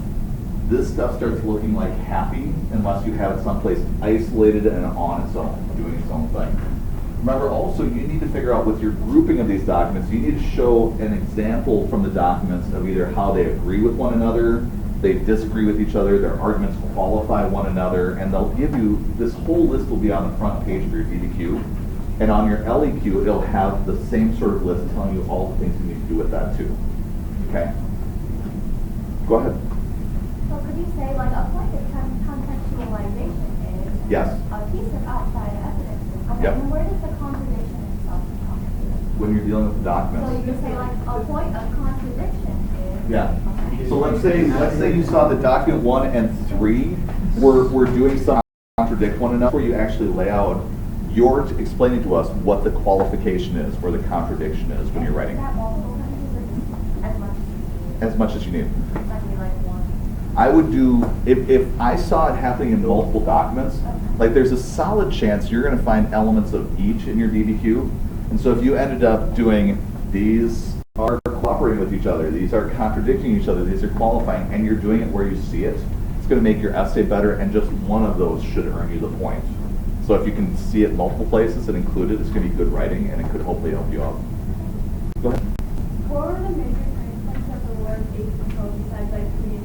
starts looking like happy unless you have it someplace isolated and on its own, doing its own thing. Remember also, you need to figure out with your grouping of these documents, you need to show an example from the documents of either how they agree with one another, they disagree with each other, their arguments qualify one another, and they'll give you, this whole list will be on the front page of your DBQ. And on your LEQ, it'll have the same sort of list telling you all the things you need to do with that too. Okay? Go ahead. So could you say, like, a point of contextualization is Yes. a piece of outside evidence? Okay, Yep. and where does the contradiction itself come into? When you're dealing with the So documents. you could say, like, a point of contradiction is... Yeah. Okay. So let's say you saw the document 1 and 3 were doing some contradict one another, where you actually lay out you're explaining to us what the qualification is, where the contradiction is when you're writing. Is that multiple sentences or just as much as you need? As much as you need. Like, like one? I would do, if I saw it happening in multiple documents, like there's a solid chance you're gonna find elements of each in your DBQ. And so if you ended up doing, these are cooperating with each other, these are contradicting each other, these are qualifying, and you're doing it where you see it, it's gonna make your essay better, and just one of those should earn you the point. So if you can see it multiple places and include it, it's gonna be good writing, and it could hopefully help you out. Go ahead. What were the major turning points of the War of 1812 besides like Korean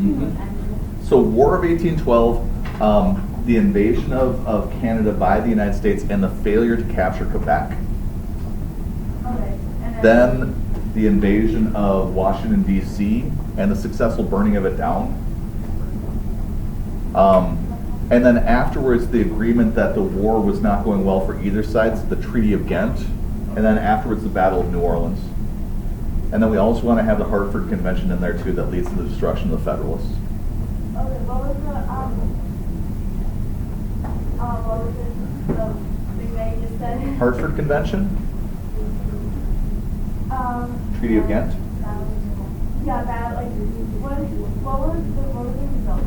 and So War of 1812, the invasion of Canada by the United States and the failure to capture Quebec. Okay. And Then the invasion of Washington, D.C. and the successful burning of it down. And then afterwards, the agreement that the war was not going well for either side, the Treaty of Ghent, and then afterwards the Battle of New Orleans. And then we also want to have the Hartford Convention in there too, that leads to the destruction of the Federalists. Okay, what was the thing that you just said? Hartford Convention, Treaty of Ghent. Yeah, that like what was the result?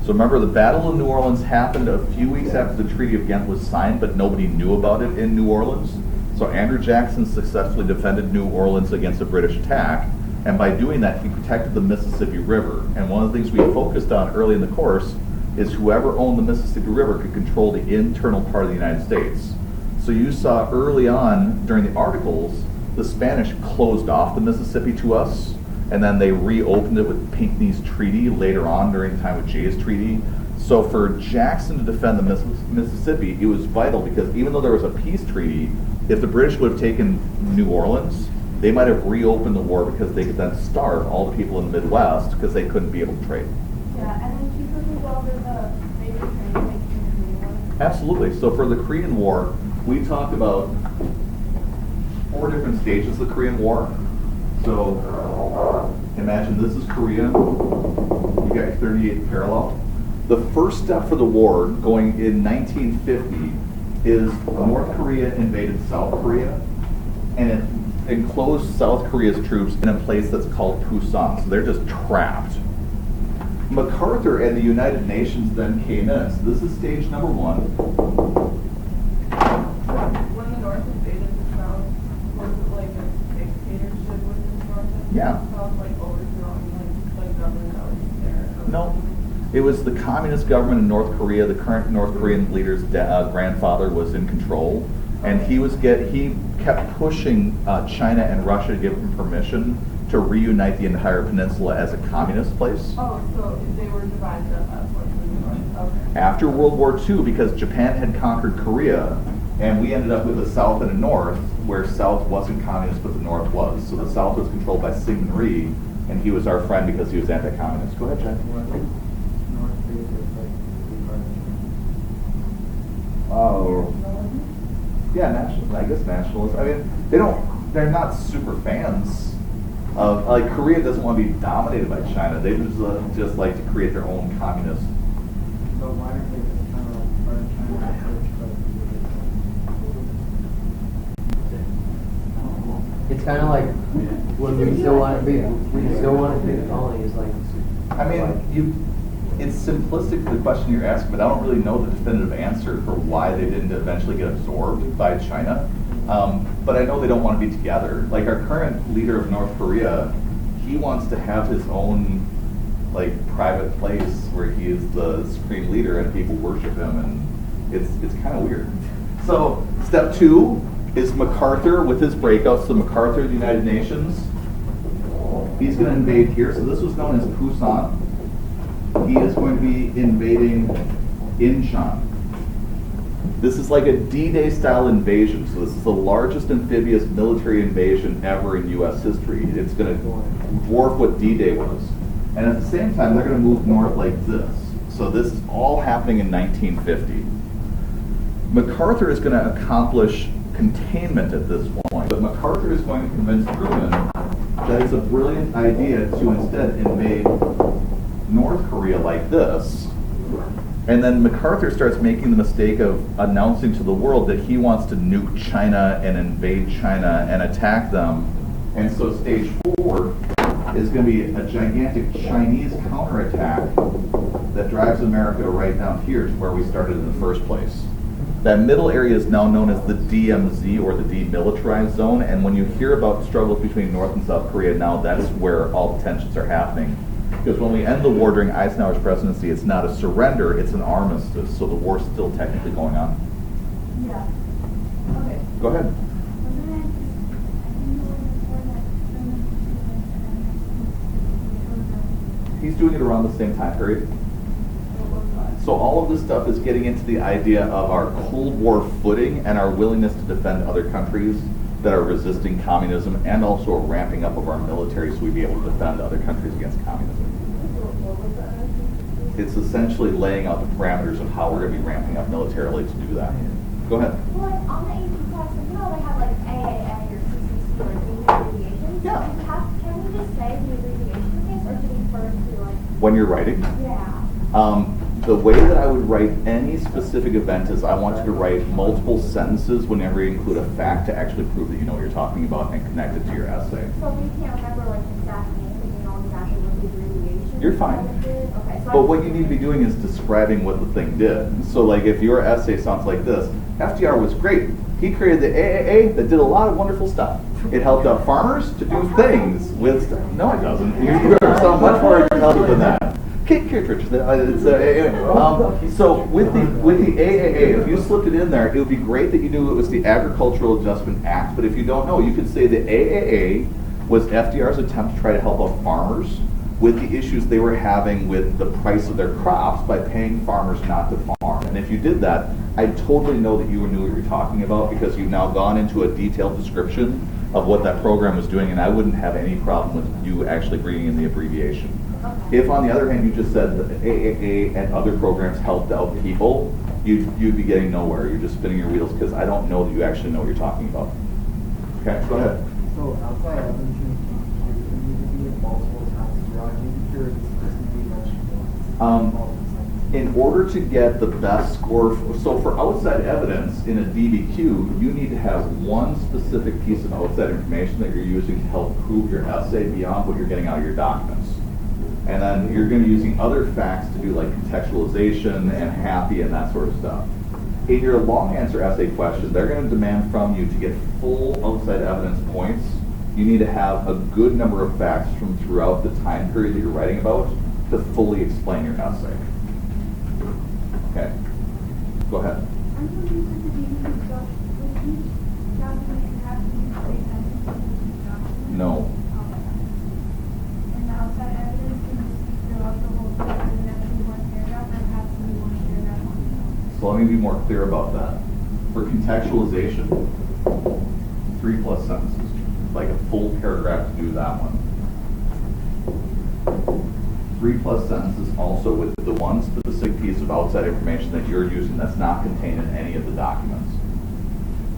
So remember, the Battle of New Orleans happened a few weeks after the Treaty of Ghent was signed, but nobody knew about it in New Orleans. So Andrew Jackson successfully defended New Orleans against a British attack, and by doing that, he protected the Mississippi River. And one of the things we focused on early in the course is whoever owned the Mississippi River could control the internal part of the United States. So you saw early on during the articles, the Spanish closed off the Mississippi to us, and then they reopened it with Pinckney's treaty later on during the time with Jay's treaty. So for Jackson to defend the Mississippi, it was vital, because even though there was a peace treaty, if the British would have taken New Orleans, they might have reopened the war, because they could then starve all the people in the Midwest because they couldn't be able to trade. Yeah, and then she quickly go over the major turning points in the Korean War. Absolutely. So for the Korean War, we talked about 4 different stages of the Korean War. So imagine this is Korea. You got your 38th parallel. The first step for the war, going in 1950, is North Korea invaded South Korea, and it enclosed South Korea's troops in a place that's called Pusan. So they're just trapped. MacArthur and the United Nations then came in. So this is stage number 1. When the North invaded the South, was it like a dictatorship within the North? Yeah. South, like overthrowing like government that was there? No. It was the communist government in North Korea. The current North Korean leader's grandfather was in control, and he kept pushing China and Russia to give him permission to reunite the entire peninsula as a communist place. Oh, so they were divided up as like the North. Okay. After World War II, because Japan had conquered Korea, and we ended up with a South and a North, where South wasn't communist, but the North was. So the South was controlled by Syngman Rhee, and he was our friend because he was anti-communist. Go ahead, Chad. Oh, yeah, I guess nationalists. I mean, they're not super fans of, like, Korea doesn't want to be dominated by China. They just like to create their own communist. So why are they just kind of like part of China? It's kind of like when we still want to be the colonies, like. I mean, it's simplistic to the question you're asking, but I don't really know the definitive answer for why they didn't eventually get absorbed by China. But I know they don't want to be together. Like our current leader of North Korea, he wants to have his own like private place where he is the supreme leader and people worship him, and it's kind of weird. So step 2 is MacArthur with his breakouts. So MacArthur, the United Nations, he's going to invade here. So this was known as Pusan. He is going to be invading Incheon. This is like a D-Day style invasion. So this is the largest amphibious military invasion ever in U.S. history. It's going to dwarf what D-Day was. And at the same time, they're going to move north like this. So this is all happening in 1950. MacArthur is going to accomplish containment at this point, but MacArthur is going to convince Truman that it's a brilliant idea to instead invade North Korea like this. And then MacArthur starts making the mistake of announcing to the world that he wants to nuke China and invade China and attack them. And so stage 4 is going to be a gigantic Chinese counterattack that drives America right down here to where we started in the first place. That middle area is now known as the DMZ, or the demilitarized zone, and when you hear about struggles between North and South Korea now, that's where all the tensions are happening. Because when we end the war during Eisenhower's presidency, it's not a surrender, it's an armistice, so the war's still technically going on. Yeah. Okay. Go ahead. He's doing it around the same time period. So all of this stuff is getting into the idea of our Cold War footing and our willingness to defend other countries that are resisting communism, and also a ramping up of our military so we'd be able to defend other countries against communism. It's essentially laying out the parameters of how we're going to be ramping up militarily to do that. Go ahead. Well, like on the AP class, you know, they have like AAA or CCC or the abbreviations. Yeah. Can we just say the abbreviation things, or should we first do like? When you're writing, Yeah. the way that I would write any specific event is I want you to write multiple sentences whenever you include a fact to actually prove that you know what you're talking about and connect it to your essay. So we can't remember like exact names, we know exactly what the abbreviation. You're fine. Okay. So But what you need to be doing is describing what the thing did. So like if your essay sounds like this, FDR was great. He created the AAA that did a lot of wonderful stuff. It helped out farmers to do things with stuff. No, it doesn't. You sound much more intelligent than that. Kick cartridge. So with the AAA, if you slipped it in there, it would be great that you knew it was the Agricultural Adjustment Act. But if you don't know, you could say the AAA was FDR's attempt to try to help out farmers with the issues they were having with the price of their crops by paying farmers not to farm. And if you did that, I totally know that you knew what you were talking about, because you've now gone into a detailed description of what that program was doing, and I wouldn't have any problem with you actually bringing in the abbreviation. Okay. If, on the other hand, you just said that AAA and other programs helped out people, you'd be getting nowhere. You're just spinning your wheels, because I don't know that you actually know what you're talking about. Okay, go ahead. So outside evidence, you need to be multiple times throughout. You need to hear this to be mentioned multiple times. In order to get the best score, so for outside evidence in a DBQ, you need to have one specific piece of outside information that you're using to help prove your essay beyond what you're getting out of your documents. And then you're going to be using other facts to do like contextualization and happy and that sort of stuff. In your long answer essay question, they're going to demand from you to get full outside evidence points. You need to have a good number of facts from throughout the time period that you're writing about to fully explain your essay. Okay, go ahead. No. And the outside evidence can just be throughout the whole thing, and then have to be one paragraph, and have to be one paragraph. So let me be more clear about that. For contextualization, 3+ sentences, like a full paragraph to do that one. 3+ sentences also with the one specific piece of outside information that you're using that's not contained in any of the documents.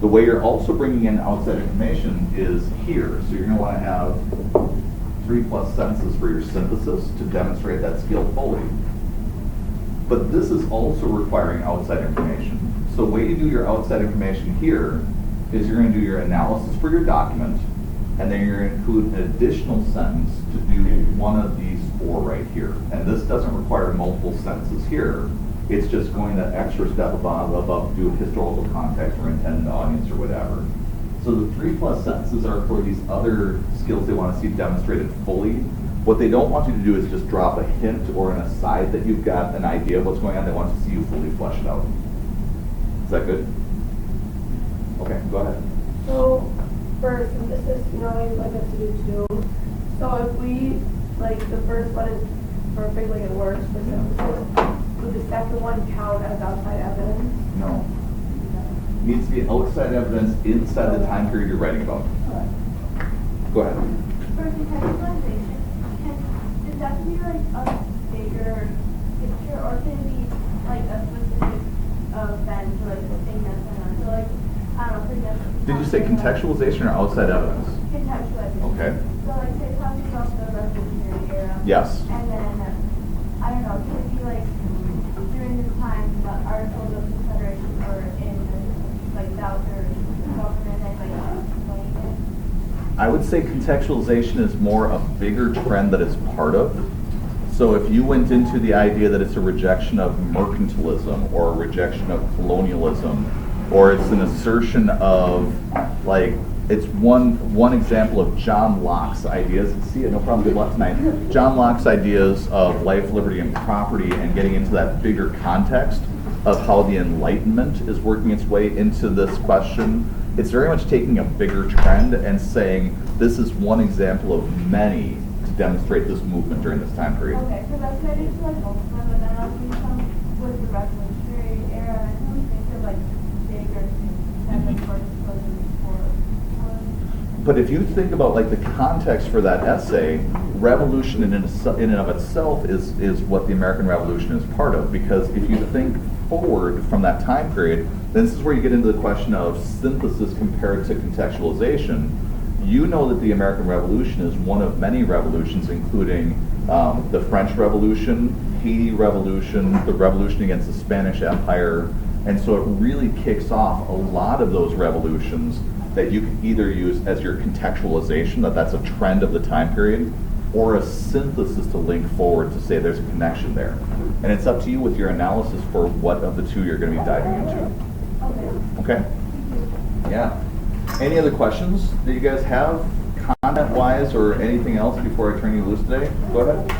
The way you're also bringing in outside information is here. So you're going to want to have 3+ sentences for your synthesis to demonstrate that skill fully. But this is also requiring outside information. So the way you do your outside information here is you're going to do your analysis for your document, and then you're going to include an additional sentence to do one of these 4 right here. And this doesn't require multiple sentences here. It's just going that extra step above to do historical context or intended audience or whatever. So the 3+ sentences are for these other skills they want to see demonstrated fully. What they don't want you to do is just drop a hint or an aside that you've got an idea of what's going on. They want to see you fully flesh it out. Is that good? Okay, go ahead. So for synthesis, you know, I like us to do 2. So if we, like, the first one is perfect, like it works for synthesis, would the second one count as outside evidence? No. It needs to be outside evidence inside the time period you're writing about. Go ahead. For contextualization, does that have to be like a bigger picture, or can it be like a specific event or like the thing that's going on? So like, I don't know, for example. Did you say contextualization or outside evidence? Contextualization. Okay. So like, say talking about the Revolutionary era. Yes. And then, I don't know, can it be like during this time, the Articles of Confederation or in like South or government and like explaining it? I would say contextualization is more a bigger trend that it's part of. So if you went into the idea that it's a rejection of mercantilism or a rejection of colonialism, or it's an assertion of, like, it's one example of John Locke's ideas. See it, no problem, good luck tonight. John Locke's ideas of life, liberty, and property, and getting into that bigger context of how the Enlightenment is working its way into this question. It's very much taking a bigger trend and saying this is one example of many to demonstrate this movement during this time period. Okay, because that's what I did to like both of them, but then as we come with the Revolutionary era, I don't think they're like bigger than the first president before. But if you think about like the context for that essay, revolution in and of itself is what the American Revolution is part of. Because if you think forward from that time period, then this is where you get into the question of synthesis compared to contextualization. You know that the American Revolution is one of many revolutions, including the French Revolution, Haiti Revolution, the revolution against the Spanish Empire, and so it really kicks off a lot of those revolutions that you can either use as your contextualization, that that's a trend of the time period, or a synthesis to link forward to say there's a connection there. And it's up to you with your analysis for what of the two you're going to be diving into. Okay? Yeah. Any other questions that you guys have, content-wise or anything else before I turn you loose today? Go ahead. Can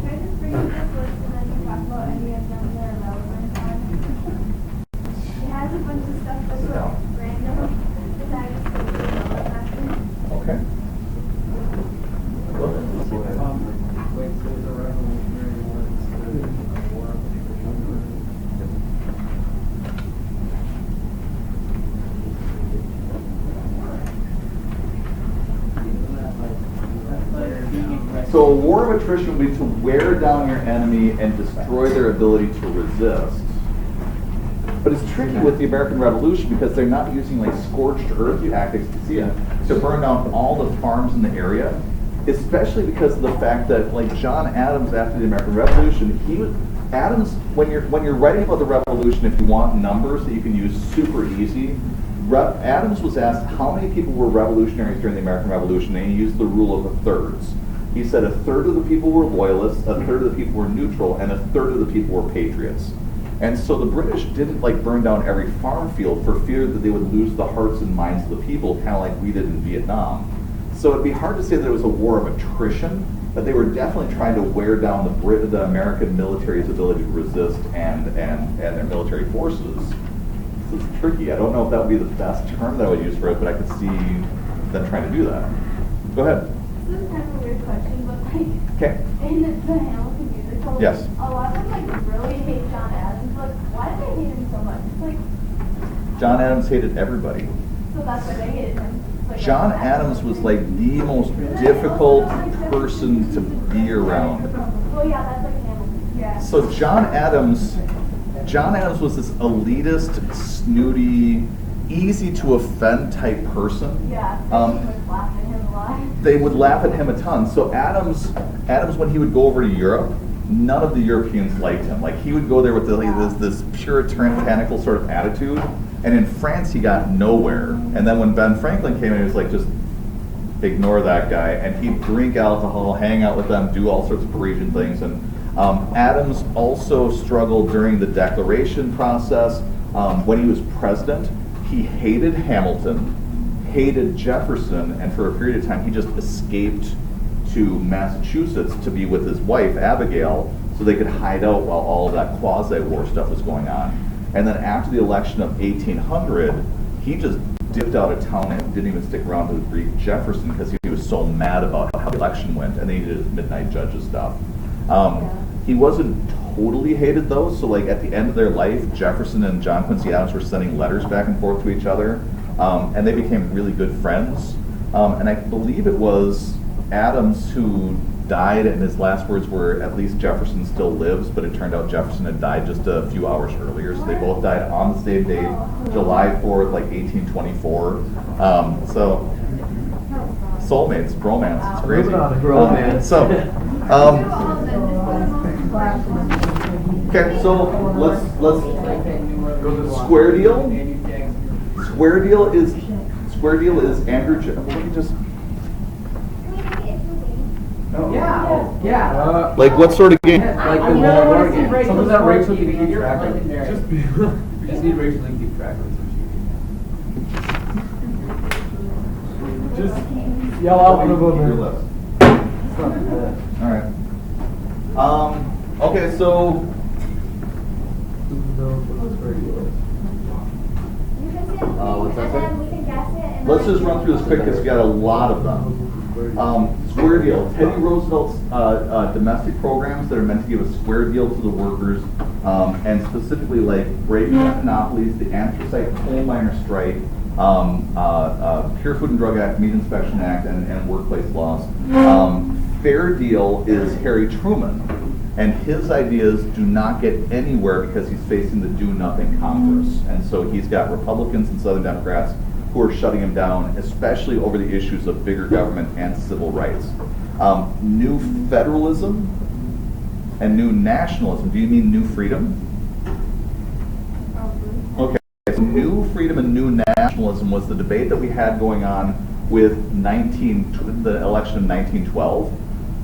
I just bring you this list and then you talk about any of them that are relevant on? It has a bunch of stuff that's like random. Okay. Go ahead. Wait, so the Revolutionary War is the war of attrition? So a war of attrition would be to wear down your enemy and destroy their ability to resist. But it's tricky with the American Revolution because they're not using like scorched earth tactics to burn down all the farms in the area, especially because of the fact that like John Adams after the American Revolution, Adams, when you're writing about the Revolution, if you want numbers that you can use super easy, Adams was asked how many people were revolutionaries during the American Revolution, and he used the rule of the thirds. He said a third of the people were loyalists, a third of the people were neutral, and a third of the people were patriots. And so the British didn't like burn down every farm field for fear that they would lose the hearts and minds of the people, kind of like we did in Vietnam. So it'd be hard to say that it was a war of attrition, but they were definitely trying to wear down the American military's ability to resist and their military forces. So it's tricky. I don't know if that would be the best term that I would use for it, but I could see them trying to do that. Go ahead. This is kind of a weird question, but like, Okay. in the Hamilton musical, Yes. a lot of them like really hate John Adams. Like, why do they hate him so much? It's like, John Adams hated everybody. so that's why they hated him. It's like, John Adams was like the most difficult person to be around. Well, yeah, that's like Hamilton. Yeah. So John Adams was this elitist, snooty, easy to offend type person. Yeah. They would laugh at him a lot. They would laugh at him a ton. So Adams, when he would go over to Europe, none of the Europeans liked him. Like he would go there with this puritanical sort of attitude, and in France he got nowhere. And then when Ben Franklin came in, he was like, just ignore that guy. And he'd drink alcohol, hang out with them, do all sorts of Parisian things. And Adams also struggled during the Declaration process. When he was president, he hated Hamilton, hated Jefferson, and for a period of time he just escaped to Massachusetts to be with his wife, Abigail, so they could hide out while all of that quasi-war stuff was going on. And then after the election of 1800, he just dipped out of town and didn't even stick around to greet Jefferson because he was so mad about how the election went, and then he did his midnight judges stuff. He wasn't totally hated though, so like at the end of their life, Jefferson and John Quincy Adams were sending letters back and forth to each other, and they became really good friends. And I believe it was Adams who died, and his last words were, "At least Jefferson still lives," but it turned out Jefferson had died just a few hours earlier, so they both died on the same date, July 4th, like 1824. So soulmates, bromance, it's crazy. Bromance. Okay, so let's Square Deal. Square Deal is Andrew. Let me just Yeah. Like what sort of game? I the really World want War to see game. Rachel Something that Rachel score can TV. keep You're track of. legendary. Just be, we just need Rachel to keep track of it. Just yell out one of them. Your and- list. It's not bad. All right. Okay, so Who knows what this radio is? You can see the thing, what's that and say? then we can guess it. And let's then just run through this quick because we got a lot of them. Square deal. Teddy Roosevelt's domestic programs that are meant to give a square deal to the workers, and specifically like breaking up monopolies, the anthracite coal miner strike, Pure Food and Drug Act, Meat Inspection Act, and workplace laws. Fair deal is Harry Truman, and his ideas do not get anywhere because he's facing the do-nothing Congress, and so he's got Republicans and Southern Democrats who are shutting him down, especially over the issues of bigger government and civil rights. New federalism and new nationalism. Do you mean new freedom? Okay, so new freedom and new nationalism was the debate that we had going on with the election of 1912.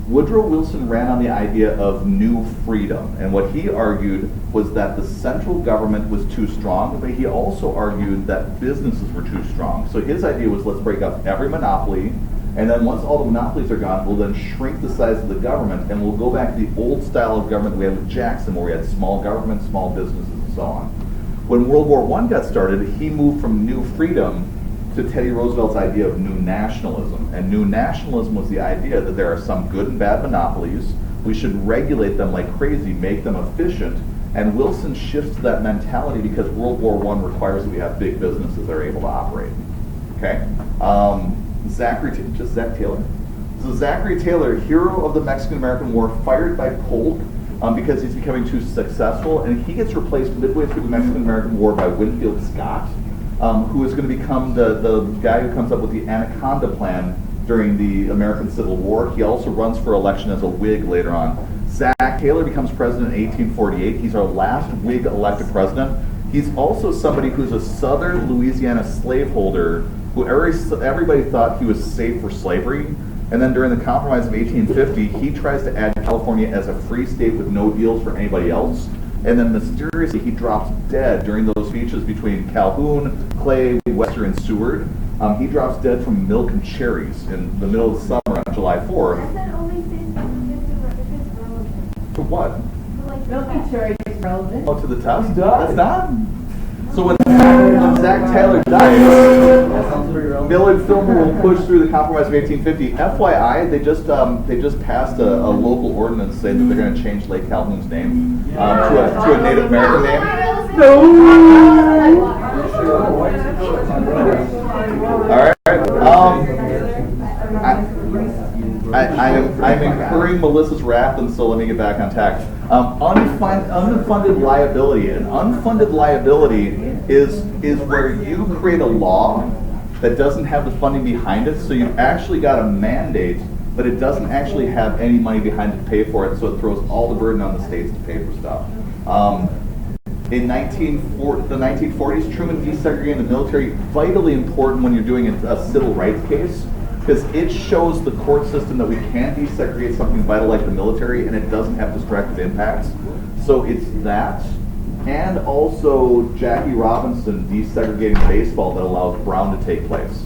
Woodrow Wilson ran on the idea of new freedom, and what he argued was that the central government was too strong, but he also argued that businesses were too strong. So his idea was, let's break up every monopoly, and then once all the monopolies are gone, we'll then shrink the size of the government, and we'll go back to the old style of government we had with Jackson, where we had small government, small businesses, and so on. When World War I got started, he moved from new freedom to Teddy Roosevelt's idea of new nationalism. And new nationalism was the idea that there are some good and bad monopolies. We should regulate them like crazy, make them efficient. And Wilson shifts to that mentality because World War I requires that we have big businesses that are able to operate. Okay? Zach Taylor. So Zachary Taylor, hero of the Mexican-American War, fired by Polk because he's becoming too successful, and he gets replaced midway through the Mexican-American War by Winfield Scott, who is going to become the guy who comes up with the Anaconda Plan during the American Civil War. He also runs for election as a Whig later on. Zach Taylor becomes president in 1848. He's our last Whig elected president. He's also somebody who's a Southern Louisiana slaveholder who everybody thought he was safe for slavery. And then during the Compromise of 1850, he tries to add California as a free state with no deals for anybody else. And then mysteriously, he drops dead during those speeches between Calhoun, Clay, Webster, and Seward. He drops dead from milk and cherries in the middle of the summer on July 4th. I said only say something if it's relevant. To what? For like Milk and cherry is relevant. Oh, to the test? He died. That's not? So when Zach Taylor dies, That sounds pretty relevant. Millard Fillmore will push through the Compromise of 1850. FYI, they just passed a local ordinance saying that they're going to change Lake Calhoun's name to a Native American name. All right. I'm incurring Melissa's wrath, and so let me get back on tack. Unfunded liability. An unfunded liability is where you create a law that doesn't have the funding behind it, so you've actually got a mandate, but it doesn't actually have any money behind it to pay for it, so it throws all the burden on the states to pay for stuff. In the 1940s, Truman desegregated the military, vitally important when you're doing a civil rights case, because it shows the court system that we can desegregate something vital like the military, and it doesn't have destructive impacts. So it's that, and also Jackie Robinson desegregating baseball that allows Brown to take place.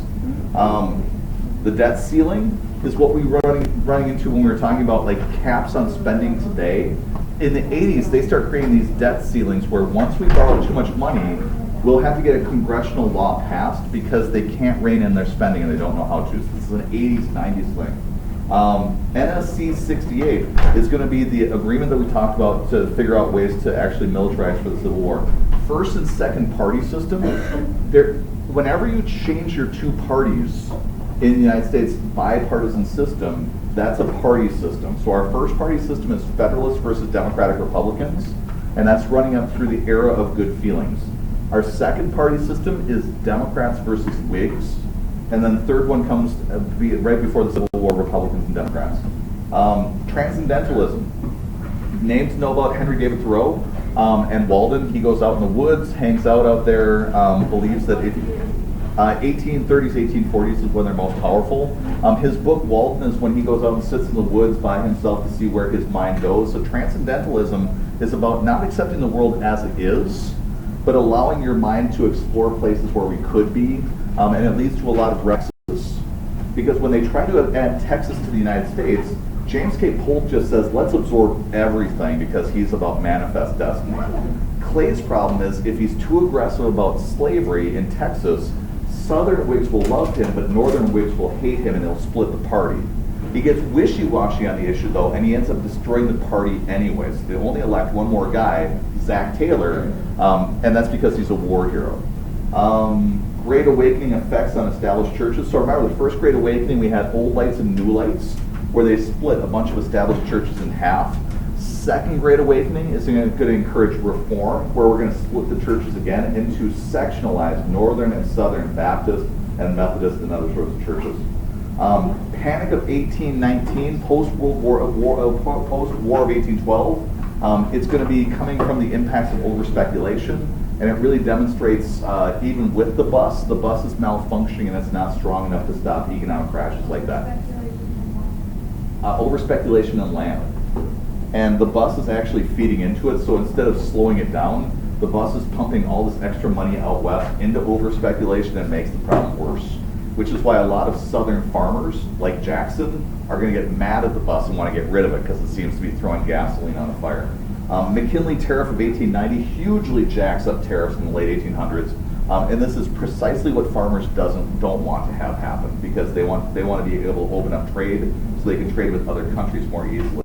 The debt ceiling is what we were running into when we were talking about like caps on spending today. In the 80s, they start creating these debt ceilings where once we borrow too much money, we'll have to get a congressional law passed because they can't rein in their spending and they don't know how to. So this is an 80s, 90s thing. NSC 68 is going to be the agreement that we talked about to figure out ways to actually militarize for the Civil War. First and second party system, whenever you change your two parties in the United States bipartisan system, that's a party system. So our first party system is Federalists versus Democratic Republicans, and that's running up through the era of good feelings. Our second party system is Democrats versus Whigs, and then the third one comes right before the Civil War, Republicans and Democrats. Transcendentalism. Names to know about Henry David Thoreau and Walden. He goes out in the woods, hangs out there, believes that if 1830s, 1840s is when they're most powerful. His book, Walden, is when he goes out and sits in the woods by himself to see where his mind goes. So transcendentalism is about not accepting the world as it is, but allowing your mind to explore places where we could be, and it leads to a lot of rexes. Because when they try to add Texas to the United States, James K. Polk just says, let's absorb everything because he's about manifest destiny. Clay's problem is if he's too aggressive about slavery in Texas, Southern Whigs will love him, but Northern Whigs will hate him and they'll split the party. He gets wishy-washy on the issue though, and he ends up destroying the party anyways. They only elect one more guy, Zach Taylor, and that's because he's a war hero. Great Awakening effects on established churches. So remember, the first Great Awakening, we had old lights and new lights, where they split a bunch of established churches in half. Second Great Awakening is going to encourage reform, where we're going to split the churches again into sectionalized Northern and Southern Baptist and Methodist and other sorts of churches. Panic of 1819, post-World War of 1812. It's going to be coming from the impacts of over-speculation, and it really demonstrates, even with the bus is malfunctioning and it's not strong enough to stop economic crashes like that. Over-speculation in land. And the bus is actually feeding into it, so instead of slowing it down, the bus is pumping all this extra money out west into over-speculation and makes the problem worse. Which is why a lot of southern farmers, like Jackson, are going to get mad at the bus and want to get rid of it because it seems to be throwing gasoline on the fire. McKinley Tariff of 1890 hugely jacks up tariffs in the late 1800s, and this is precisely what farmers don't want to have happen because they want to be able to open up trade so they can trade with other countries more easily.